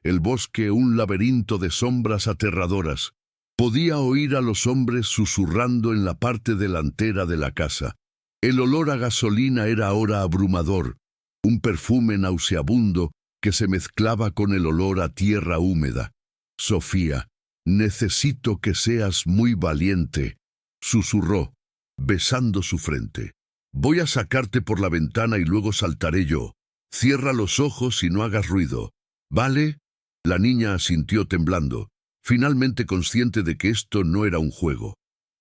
el bosque un laberinto de sombras aterradoras. Podía oír a los hombres susurrando en la parte delantera de la casa. El olor a gasolina era ahora abrumador, un perfume nauseabundo que se mezclaba con el olor a tierra húmeda. «Sofía, necesito que seas muy valiente», susurró, besando su frente. «Voy a sacarte por la ventana y luego saltaré yo. Cierra los ojos y no hagas ruido, ¿vale?» La niña asintió temblando, finalmente consciente de que esto no era un juego.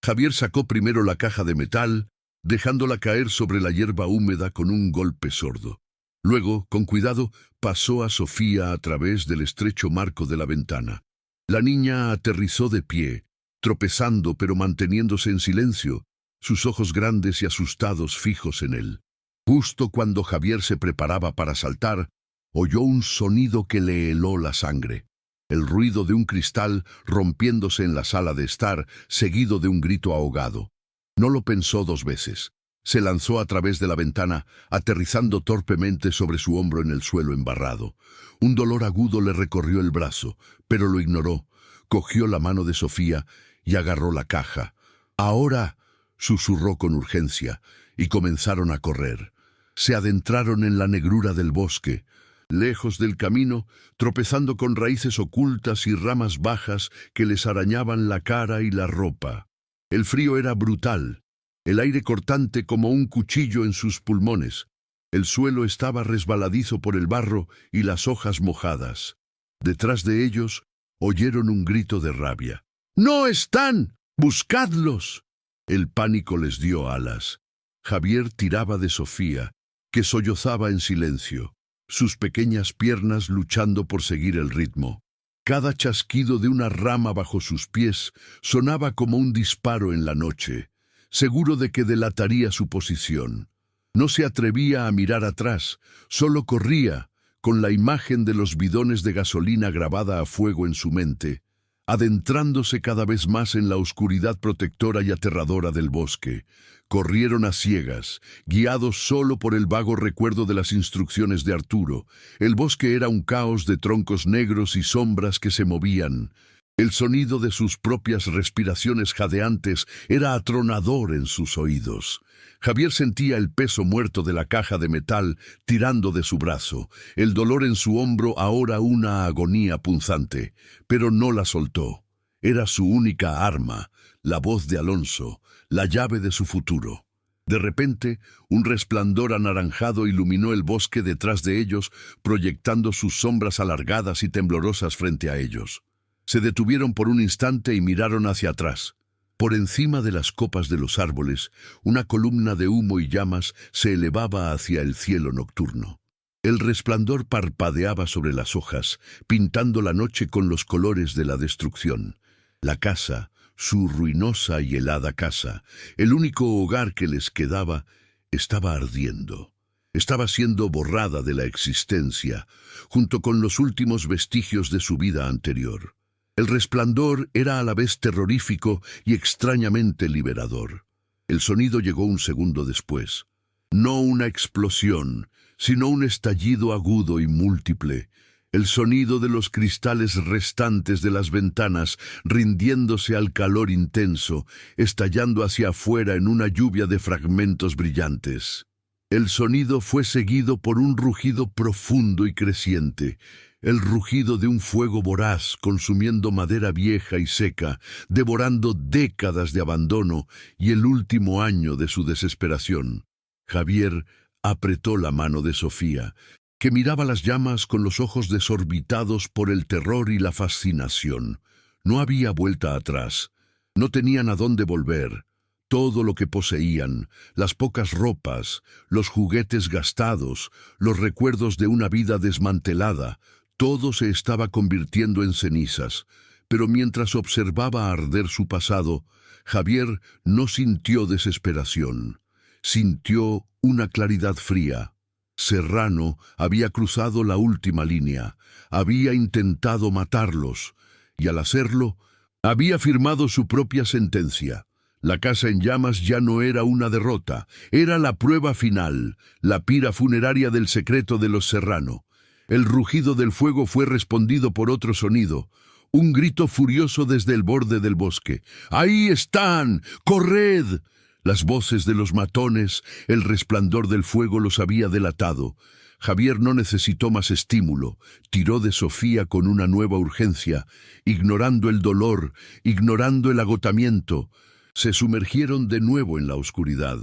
Javier sacó primero la caja de metal, dejándola caer sobre la hierba húmeda con un golpe sordo. Luego, con cuidado, pasó a Sofía a través del estrecho marco de la ventana. La niña aterrizó de pie, tropezando pero manteniéndose en silencio, sus ojos grandes y asustados fijos en él. Justo cuando Javier se preparaba para saltar, oyó un sonido que le heló la sangre. El ruido de un cristal rompiéndose en la sala de estar, seguido de un grito ahogado. No lo pensó dos veces. Se lanzó a través de la ventana, aterrizando torpemente sobre su hombro en el suelo embarrado. Un dolor agudo le recorrió el brazo, pero lo ignoró. Cogió la mano de Sofía y agarró la caja. «Ahora», susurró con urgencia, y comenzaron a correr. Se adentraron en la negrura del bosque, lejos del camino, tropezando con raíces ocultas y ramas bajas que les arañaban la cara y la ropa. El frío era brutal, el aire cortante como un cuchillo en sus pulmones. El suelo estaba resbaladizo por el barro y las hojas mojadas. Detrás de ellos oyeron un grito de rabia. «¡No están! ¡Buscadlos!». El pánico les dio alas. Javier tiraba de Sofía, que sollozaba en silencio, sus pequeñas piernas luchando por seguir el ritmo. Cada chasquido de una rama bajo sus pies sonaba como un disparo en la noche, seguro de que delataría su posición. No se atrevía a mirar atrás, solo corría, con la imagen de los bidones de gasolina grabada a fuego en su mente, adentrándose cada vez más en la oscuridad protectora y aterradora del bosque. Corrieron a ciegas, guiados solo por el vago recuerdo de las instrucciones de Arturo. El bosque era un caos de troncos negros y sombras que se movían. El sonido de sus propias respiraciones jadeantes era atronador en sus oídos. Javier sentía el peso muerto de la caja de metal tirando de su brazo, el dolor en su hombro ahora una agonía punzante, pero no la soltó. Era su única arma, la voz de Alonso, la llave de su futuro. De repente, un resplandor anaranjado iluminó el bosque detrás de ellos, proyectando sus sombras alargadas y temblorosas frente a ellos. Se detuvieron por un instante y miraron hacia atrás. Por encima de las copas de los árboles, una columna de humo y llamas se elevaba hacia el cielo nocturno. El resplandor parpadeaba sobre las hojas, pintando la noche con los colores de la destrucción. La casa, su ruinosa y helada casa, el único hogar que les quedaba, estaba ardiendo. Estaba siendo borrada de la existencia, junto con los últimos vestigios de su vida anterior. El resplandor era a la vez terrorífico y extrañamente liberador. El sonido llegó un segundo después. No una explosión, sino un estallido agudo y múltiple. El sonido de los cristales restantes de las ventanas rindiéndose al calor intenso, estallando hacia afuera en una lluvia de fragmentos brillantes. El sonido fue seguido por un rugido profundo y creciente, el rugido de un fuego voraz consumiendo madera vieja y seca, devorando décadas de abandono y el último año de su desesperación. Javier apretó la mano de Sofía, que miraba las llamas con los ojos desorbitados por el terror y la fascinación. No había vuelta atrás. No tenían a dónde volver. Todo lo que poseían, las pocas ropas, los juguetes gastados, los recuerdos de una vida desmantelada, todo se estaba convirtiendo en cenizas. Pero mientras observaba arder su pasado, Javier no sintió desesperación. Sintió una claridad fría. Serrano había cruzado la última línea, había intentado matarlos, y al hacerlo, había firmado su propia sentencia. La casa en llamas ya no era una derrota, era la prueba final, la pira funeraria del secreto de los Serrano. El rugido del fuego fue respondido por otro sonido, un grito furioso desde el borde del bosque. ¡Ahí están! ¡Corred! Las voces de los matones, el resplandor del fuego los había delatado. Javier no necesitó más estímulo. Tiró de Sofía con una nueva urgencia, ignorando el dolor, ignorando el agotamiento. Se sumergieron de nuevo en la oscuridad,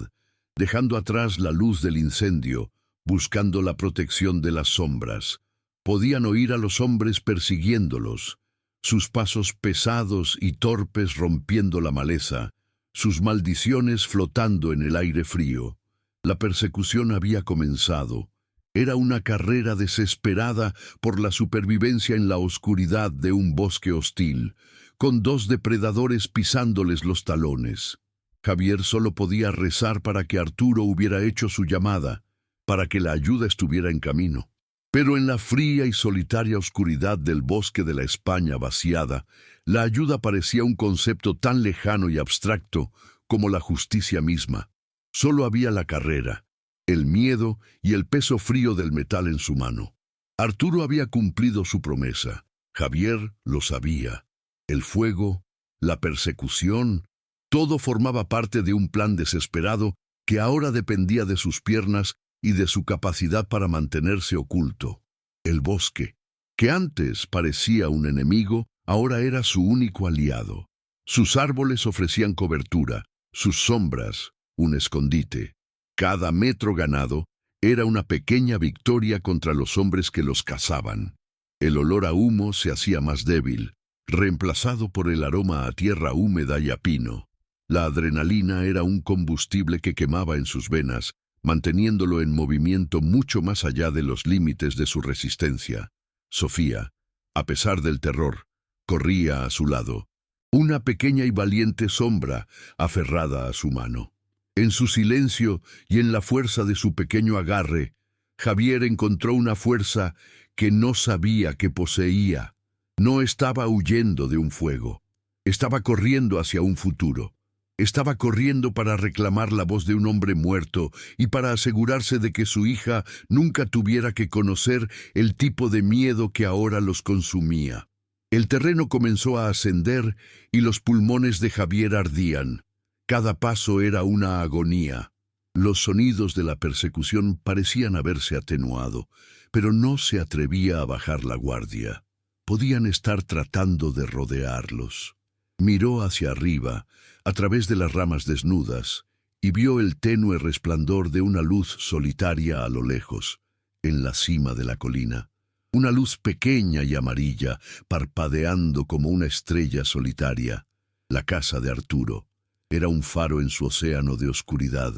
dejando atrás la luz del incendio, buscando la protección de las sombras. Podían oír a los hombres persiguiéndolos, sus pasos pesados y torpes rompiendo la maleza, sus maldiciones flotando en el aire frío. La persecución había comenzado. Era una carrera desesperada por la supervivencia en la oscuridad de un bosque hostil, con dos depredadores pisándoles los talones. Javier solo podía rezar para que Arturo hubiera hecho su llamada, para que la ayuda estuviera en camino. Pero en la fría y solitaria oscuridad del bosque de la España vaciada, la ayuda parecía un concepto tan lejano y abstracto como la justicia misma. Solo había la carrera, el miedo y el peso frío del metal en su mano. Arturo había cumplido su promesa. Javier lo sabía. El fuego, la persecución, todo formaba parte de un plan desesperado que ahora dependía de sus piernas y de su capacidad para mantenerse oculto. El bosque, que antes parecía un enemigo, ahora era su único aliado. Sus árboles ofrecían cobertura, sus sombras, un escondite. Cada metro ganado era una pequeña victoria contra los hombres que los cazaban. El olor a humo se hacía más débil, reemplazado por el aroma a tierra húmeda y a pino. La adrenalina era un combustible que quemaba en sus venas, manteniéndolo en movimiento mucho más allá de los límites de su resistencia. Sofía, a pesar del terror, corría a su lado, una pequeña y valiente sombra aferrada a su mano. En su silencio y en la fuerza de su pequeño agarre, Javier encontró una fuerza que no sabía que poseía. No estaba huyendo de un fuego, estaba corriendo hacia un futuro. Estaba corriendo para reclamar la voz de un hombre muerto y para asegurarse de que su hija nunca tuviera que conocer el tipo de miedo que ahora los consumía. El terreno comenzó a ascender y los pulmones de Javier ardían. Cada paso era una agonía. Los sonidos de la persecución parecían haberse atenuado, pero no se atrevía a bajar la guardia. Podían estar tratando de rodearlos. Miró hacia arriba, a través de las ramas desnudas, y vio el tenue resplandor de una luz solitaria a lo lejos, en la cima de la colina. Una luz pequeña y amarilla, parpadeando como una estrella solitaria. La casa de Arturo. Era un faro en su océano de oscuridad.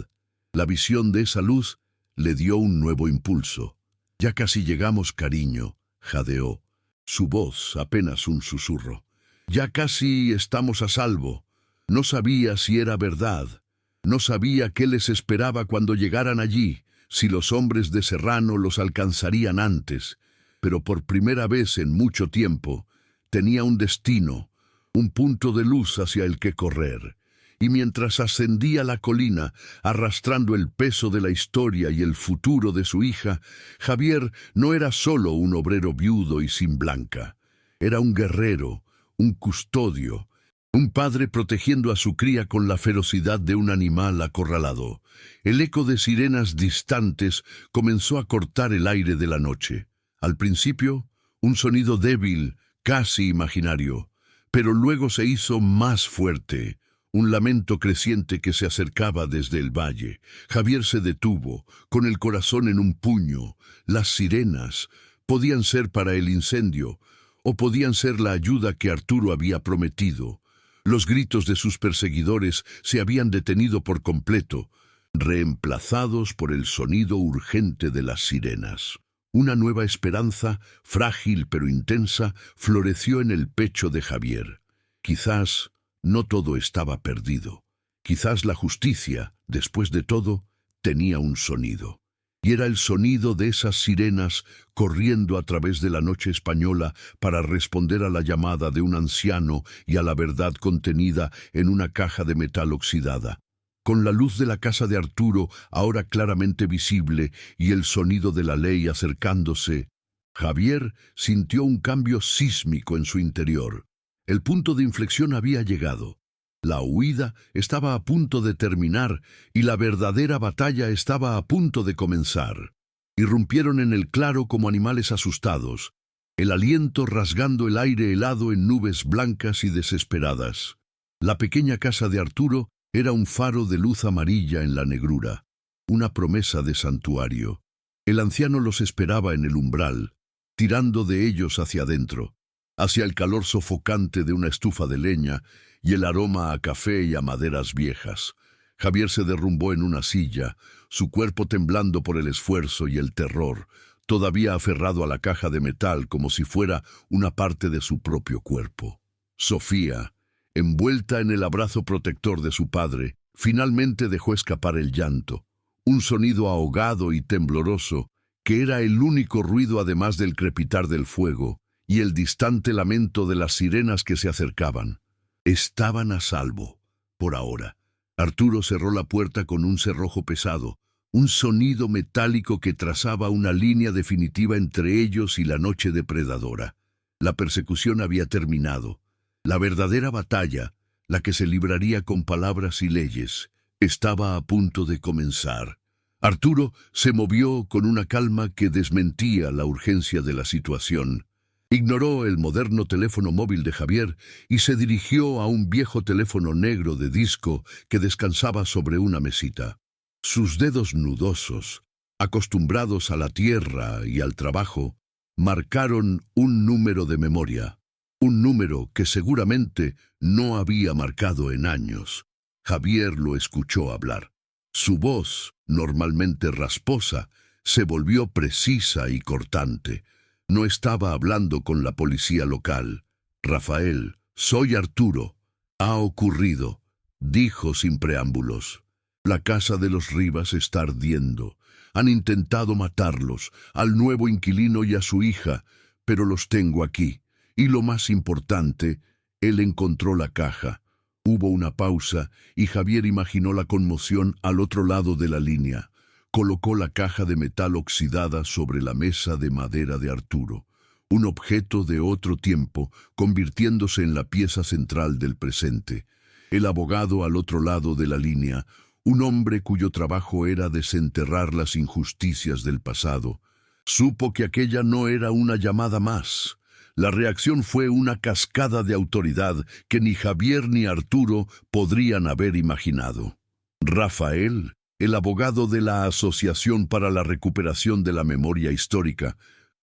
La visión de esa luz le dio un nuevo impulso. «Ya casi llegamos, cariño», jadeó. Su voz apenas un susurro. «Ya casi estamos a salvo». No sabía si era verdad. No sabía qué les esperaba cuando llegaran allí, si los hombres de Serrano los alcanzarían antes. Pero por primera vez en mucho tiempo, tenía un destino, un punto de luz hacia el que correr. Y mientras ascendía la colina, arrastrando el peso de la historia y el futuro de su hija, Javier no era solo un obrero viudo y sin blanca. Era un guerrero, un custodio, un padre protegiendo a su cría con la ferocidad de un animal acorralado. El eco de sirenas distantes comenzó a cortar el aire de la noche. Al principio, un sonido débil, casi imaginario, pero luego se hizo más fuerte. Un lamento creciente que se acercaba desde el valle. Javier se detuvo, con el corazón en un puño. Las sirenas podían ser para el incendio, o podían ser la ayuda que Arturo había prometido. Los gritos de sus perseguidores se habían detenido por completo, reemplazados por el sonido urgente de las sirenas. Una nueva esperanza, frágil pero intensa, floreció en el pecho de Javier. Quizás no todo estaba perdido. Quizás la justicia, después de todo, tenía un sonido. Y era el sonido de esas sirenas corriendo a través de la noche española para responder a la llamada de un anciano y a la verdad contenida en una caja de metal oxidada. Con la luz de la casa de Arturo ahora claramente visible y el sonido de la ley acercándose, Javier sintió un cambio sísmico en su interior. El punto de inflexión había llegado. La huida estaba a punto de terminar y la verdadera batalla estaba a punto de comenzar. Irrumpieron en el claro como animales asustados, el aliento rasgando el aire helado en nubes blancas y desesperadas. La pequeña casa de Arturo era un faro de luz amarilla en la negrura, una promesa de santuario. El anciano los esperaba en el umbral, tirando de ellos hacia adentro, hacia el calor sofocante de una estufa de leña y el aroma a café y a maderas viejas. Javier se derrumbó en una silla, su cuerpo temblando por el esfuerzo y el terror, todavía aferrado a la caja de metal como si fuera una parte de su propio cuerpo. Sofía, envuelta en el abrazo protector de su padre, finalmente dejó escapar el llanto, un sonido ahogado y tembloroso, que era el único ruido además del crepitar del fuego y el distante lamento de las sirenas que se acercaban. Estaban a salvo, por ahora. Arturo cerró la puerta con un cerrojo pesado, un sonido metálico que trazaba una línea definitiva entre ellos y la noche depredadora. La persecución había terminado. La verdadera batalla, la que se libraría con palabras y leyes, estaba a punto de comenzar. Arturo se movió con una calma que desmentía la urgencia de la situación. Ignoró el moderno teléfono móvil de Javier y se dirigió a un viejo teléfono negro de disco que descansaba sobre una mesita. Sus dedos nudosos, acostumbrados a la tierra y al trabajo, marcaron un número de memoria, un número que seguramente no había marcado en años. Javier lo escuchó hablar. Su voz, normalmente rasposa, se volvió precisa y cortante. No estaba hablando con la policía local. «Rafael, soy Arturo. Ha ocurrido», dijo sin preámbulos. «La casa de los Rivas está ardiendo. Han intentado matarlos, al nuevo inquilino y a su hija, pero los tengo aquí. Y lo más importante, él encontró la caja». Hubo una pausa y Javier imaginó la conmoción al otro lado de la línea. Colocó la caja de metal oxidada sobre la mesa de madera de Arturo, un objeto de otro tiempo, convirtiéndose en la pieza central del presente. El abogado al otro lado de la línea, un hombre cuyo trabajo era desenterrar las injusticias del pasado, supo que aquella no era una llamada más. La reacción fue una cascada de autoridad que ni Javier ni Arturo podrían haber imaginado. Rafael, el abogado de la Asociación para la Recuperación de la Memoria Histórica,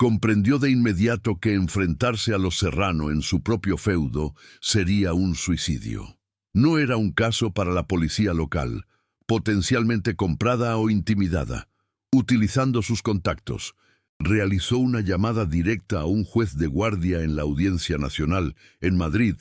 Comprendió de inmediato que enfrentarse a los Serrano en su propio feudo sería un suicidio. No era un caso para la policía local, potencialmente comprada o intimidada. Utilizando sus contactos, realizó una llamada directa a un juez de guardia en la Audiencia Nacional, en Madrid,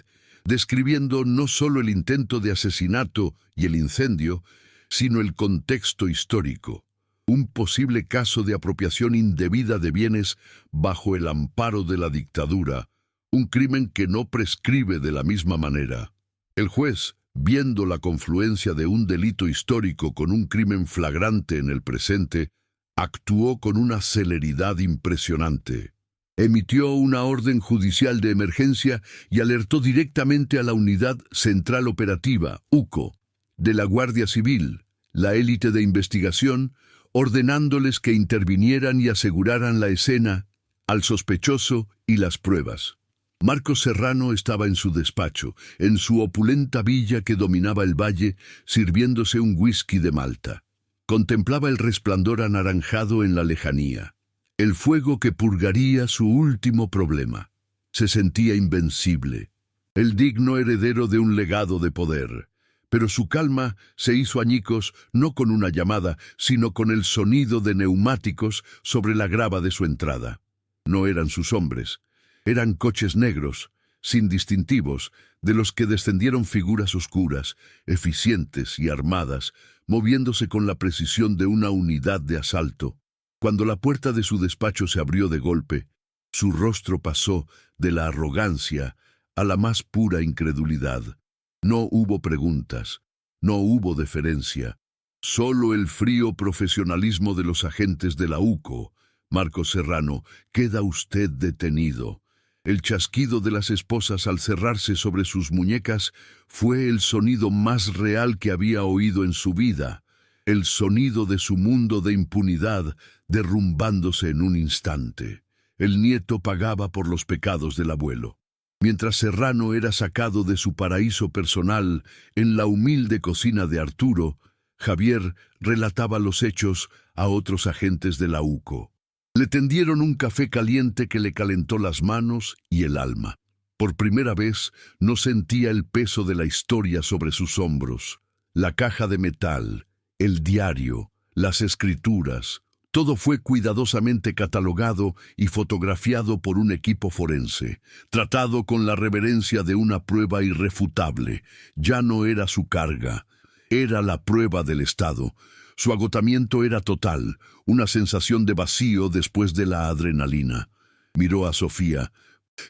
describiendo no solo el intento de asesinato y el incendio, sino el contexto histórico. Un posible caso de apropiación indebida de bienes bajo el amparo de la dictadura, un crimen que no prescribe de la misma manera. El juez, viendo la confluencia de un delito histórico con un crimen flagrante en el presente, actuó con una celeridad impresionante. Emitió una orden judicial de emergencia y alertó directamente a la Unidad Central Operativa, UCO, de la Guardia Civil, la élite de investigación, ordenándoles que intervinieran y aseguraran la escena, al sospechoso y las pruebas. Marcos Serrano estaba en su despacho, en su opulenta villa que dominaba el valle, sirviéndose un whisky de Malta. Contemplaba el resplandor anaranjado en la lejanía, el fuego que purgaría su último problema. Se sentía invencible, el digno heredero de un legado de poder. Pero su calma se hizo añicos no con una llamada, sino con el sonido de neumáticos sobre la grava de su entrada. No eran sus hombres, eran coches negros, sin distintivos, de los que descendieron figuras oscuras, eficientes y armadas, moviéndose con la precisión de una unidad de asalto. Cuando la puerta de su despacho se abrió de golpe, su rostro pasó de la arrogancia a la más pura incredulidad. No hubo preguntas, no hubo deferencia, solo el frío profesionalismo de los agentes de la UCO. Marcos Serrano, queda usted detenido. El chasquido de las esposas al cerrarse sobre sus muñecas fue el sonido más real que había oído en su vida, el sonido de su mundo de impunidad derrumbándose en un instante. El nieto pagaba por los pecados del abuelo. Mientras Serrano era sacado de su paraíso personal en la humilde cocina de Arturo, Javier relataba los hechos a otros agentes de la UCO. Le tendieron un café caliente que le calentó las manos y el alma. Por primera vez no sentía el peso de la historia sobre sus hombros. La caja de metal, el diario, las escrituras, todo fue cuidadosamente catalogado y fotografiado por un equipo forense, tratado con la reverencia de una prueba irrefutable. Ya no era su carga, era la prueba del Estado. Su agotamiento era total, una sensación de vacío después de la adrenalina. Miró a Sofía,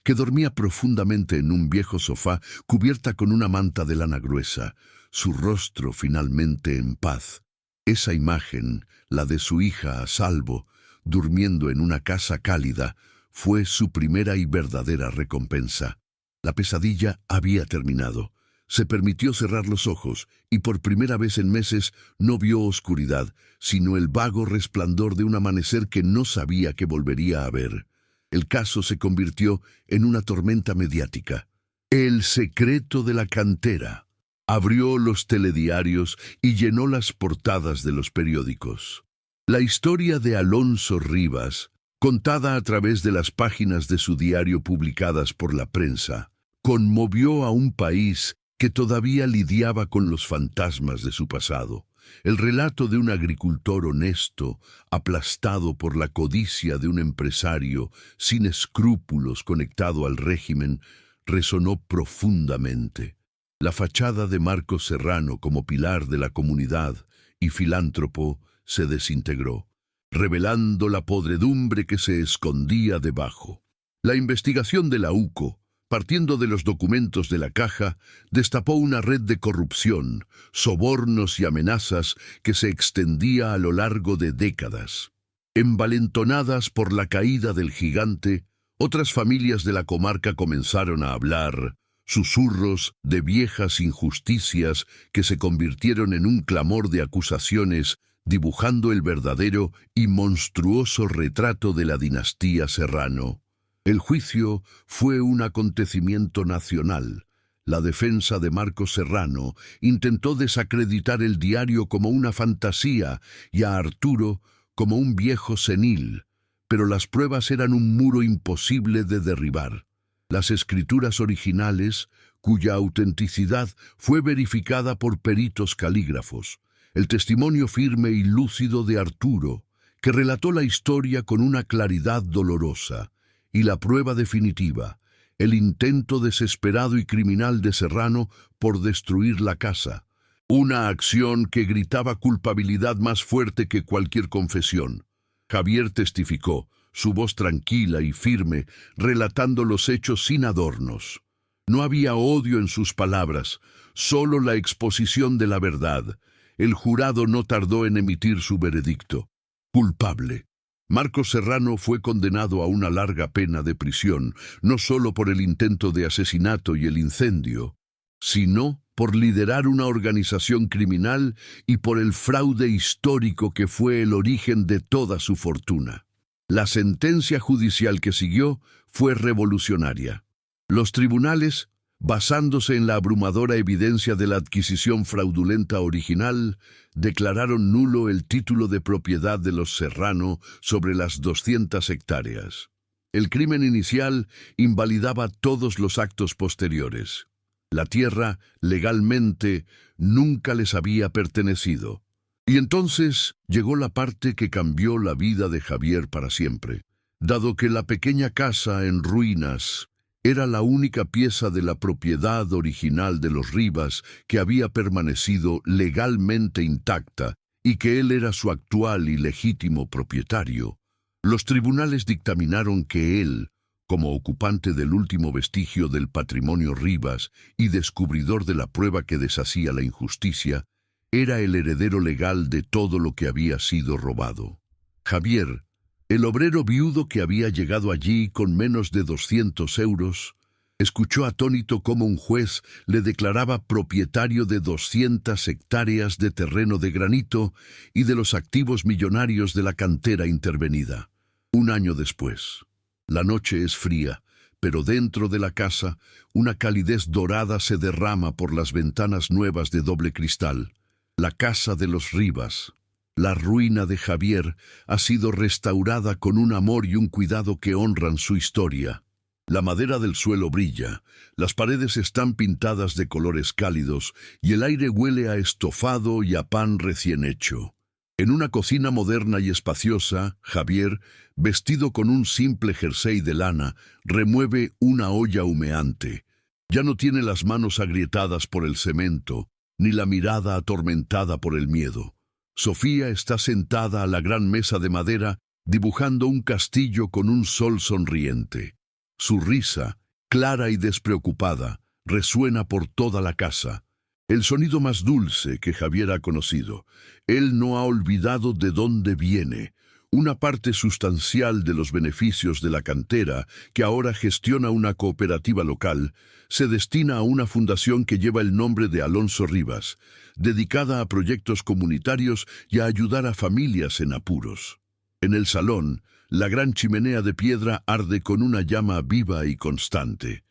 que dormía profundamente en un viejo sofá cubierta con una manta de lana gruesa, su rostro finalmente en paz. Esa imagen, la de su hija a salvo, durmiendo en una casa cálida, fue su primera y verdadera recompensa. La pesadilla había terminado. Se permitió cerrar los ojos y por primera vez en meses no vio oscuridad, sino el vago resplandor de un amanecer que no sabía que volvería a ver. El caso se convirtió en una tormenta mediática. El secreto de la cantera. Abrió los telediarios y llenó las portadas de los periódicos. La historia de Alonso Rivas, contada a través de las páginas de su diario publicadas por la prensa, conmovió a un país que todavía lidiaba con los fantasmas de su pasado. El relato de un agricultor honesto, aplastado por la codicia de un empresario sin escrúpulos conectado al régimen, resonó profundamente. La fachada de Marcos Serrano como pilar de la comunidad y filántropo se desintegró, revelando la podredumbre que se escondía debajo. La investigación de la UCO, partiendo de los documentos de la caja, destapó una red de corrupción, sobornos y amenazas que se extendía a lo largo de décadas. Envalentonadas por la caída del gigante, otras familias de la comarca comenzaron a hablar, susurros de viejas injusticias que se convirtieron en un clamor de acusaciones, dibujando el verdadero y monstruoso retrato de la dinastía Serrano. El juicio fue un acontecimiento nacional. La defensa de Marcos Serrano intentó desacreditar el diario como una fantasía y a Arturo como un viejo senil, pero las pruebas eran un muro imposible de derribar. Las escrituras originales, cuya autenticidad fue verificada por peritos calígrafos, el testimonio firme y lúcido de Arturo, que relató la historia con una claridad dolorosa, y la prueba definitiva, el intento desesperado y criminal de Serrano por destruir la casa, una acción que gritaba culpabilidad más fuerte que cualquier confesión. Javier testificó, su voz tranquila y firme, relatando los hechos sin adornos. No había odio en sus palabras, solo la exposición de la verdad. El jurado no tardó en emitir su veredicto. Culpable. Marcos Serrano fue condenado a una larga pena de prisión, no solo por el intento de asesinato y el incendio, sino por liderar una organización criminal y por el fraude histórico que fue el origen de toda su fortuna. La sentencia judicial que siguió fue revolucionaria. Los tribunales, basándose en la abrumadora evidencia de la adquisición fraudulenta original, declararon nulo el título de propiedad de los Serrano sobre las 200 hectáreas. El crimen inicial invalidaba todos los actos posteriores. La tierra, legalmente, nunca les había pertenecido. Y entonces llegó la parte que cambió la vida de Javier para siempre. Dado que la pequeña casa en ruinas era la única pieza de la propiedad original de los Rivas que había permanecido legalmente intacta y que él era su actual y legítimo propietario, los tribunales dictaminaron que él, como ocupante del último vestigio del patrimonio Rivas y descubridor de la prueba que deshacía la injusticia, era el heredero legal de todo lo que había sido robado. Javier, el obrero viudo que había llegado allí con menos de 200 euros, escuchó atónito cómo un juez le declaraba propietario de 200 hectáreas de terreno de granito y de los activos millonarios de la cantera intervenida. Un año después. La noche es fría, pero dentro de la casa una calidez dorada se derrama por las ventanas nuevas de doble cristal. La casa de los Rivas, la ruina de Javier, ha sido restaurada con un amor y un cuidado que honran su historia. La madera del suelo brilla, las paredes están pintadas de colores cálidos y el aire huele a estofado y a pan recién hecho. En una cocina moderna y espaciosa, Javier, vestido con un simple jersey de lana, remueve una olla humeante. Ya no tiene las manos agrietadas por el cemento, ni la mirada atormentada por el miedo. Sofía está sentada a la gran mesa de madera, dibujando un castillo con un sol sonriente. Su risa, clara y despreocupada, resuena por toda la casa. El sonido más dulce que Javier ha conocido. Él no ha olvidado de dónde viene. Una parte sustancial de los beneficios de la cantera, que ahora gestiona una cooperativa local, se destina a una fundación que lleva el nombre de Alonso Rivas, dedicada a proyectos comunitarios y a ayudar a familias en apuros. En el salón, la gran chimenea de piedra arde con una llama viva y constante.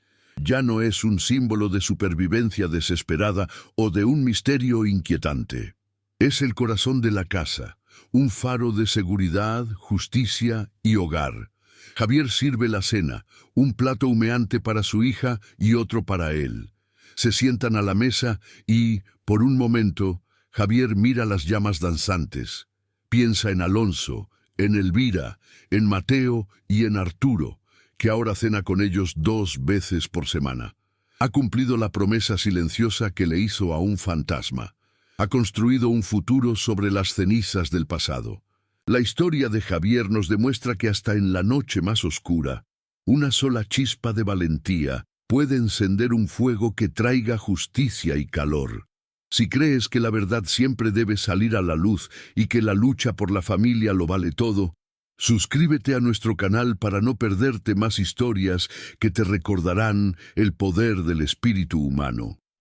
Ya no es un símbolo de supervivencia desesperada o de un misterio inquietante. Es el corazón de la casa, un faro de seguridad, justicia y hogar. Javier sirve la cena, un plato humeante para su hija y otro para él. Se sientan a la mesa y, por un momento, Javier mira las llamas danzantes. Piensa en Alonso, en Elvira, en Mateo y en Arturo, que ahora cena con ellos 2 veces por semana. Ha cumplido la promesa silenciosa que le hizo a un fantasma. Ha construido un futuro sobre las cenizas del pasado. La historia de Javier nos demuestra que hasta en la noche más oscura, una sola chispa de valentía puede encender un fuego que traiga justicia y calor. Si crees que la verdad siempre debe salir a la luz y que la lucha por la familia lo vale todo, suscríbete a nuestro canal para no perderte más historias que te recordarán el poder del espíritu humano.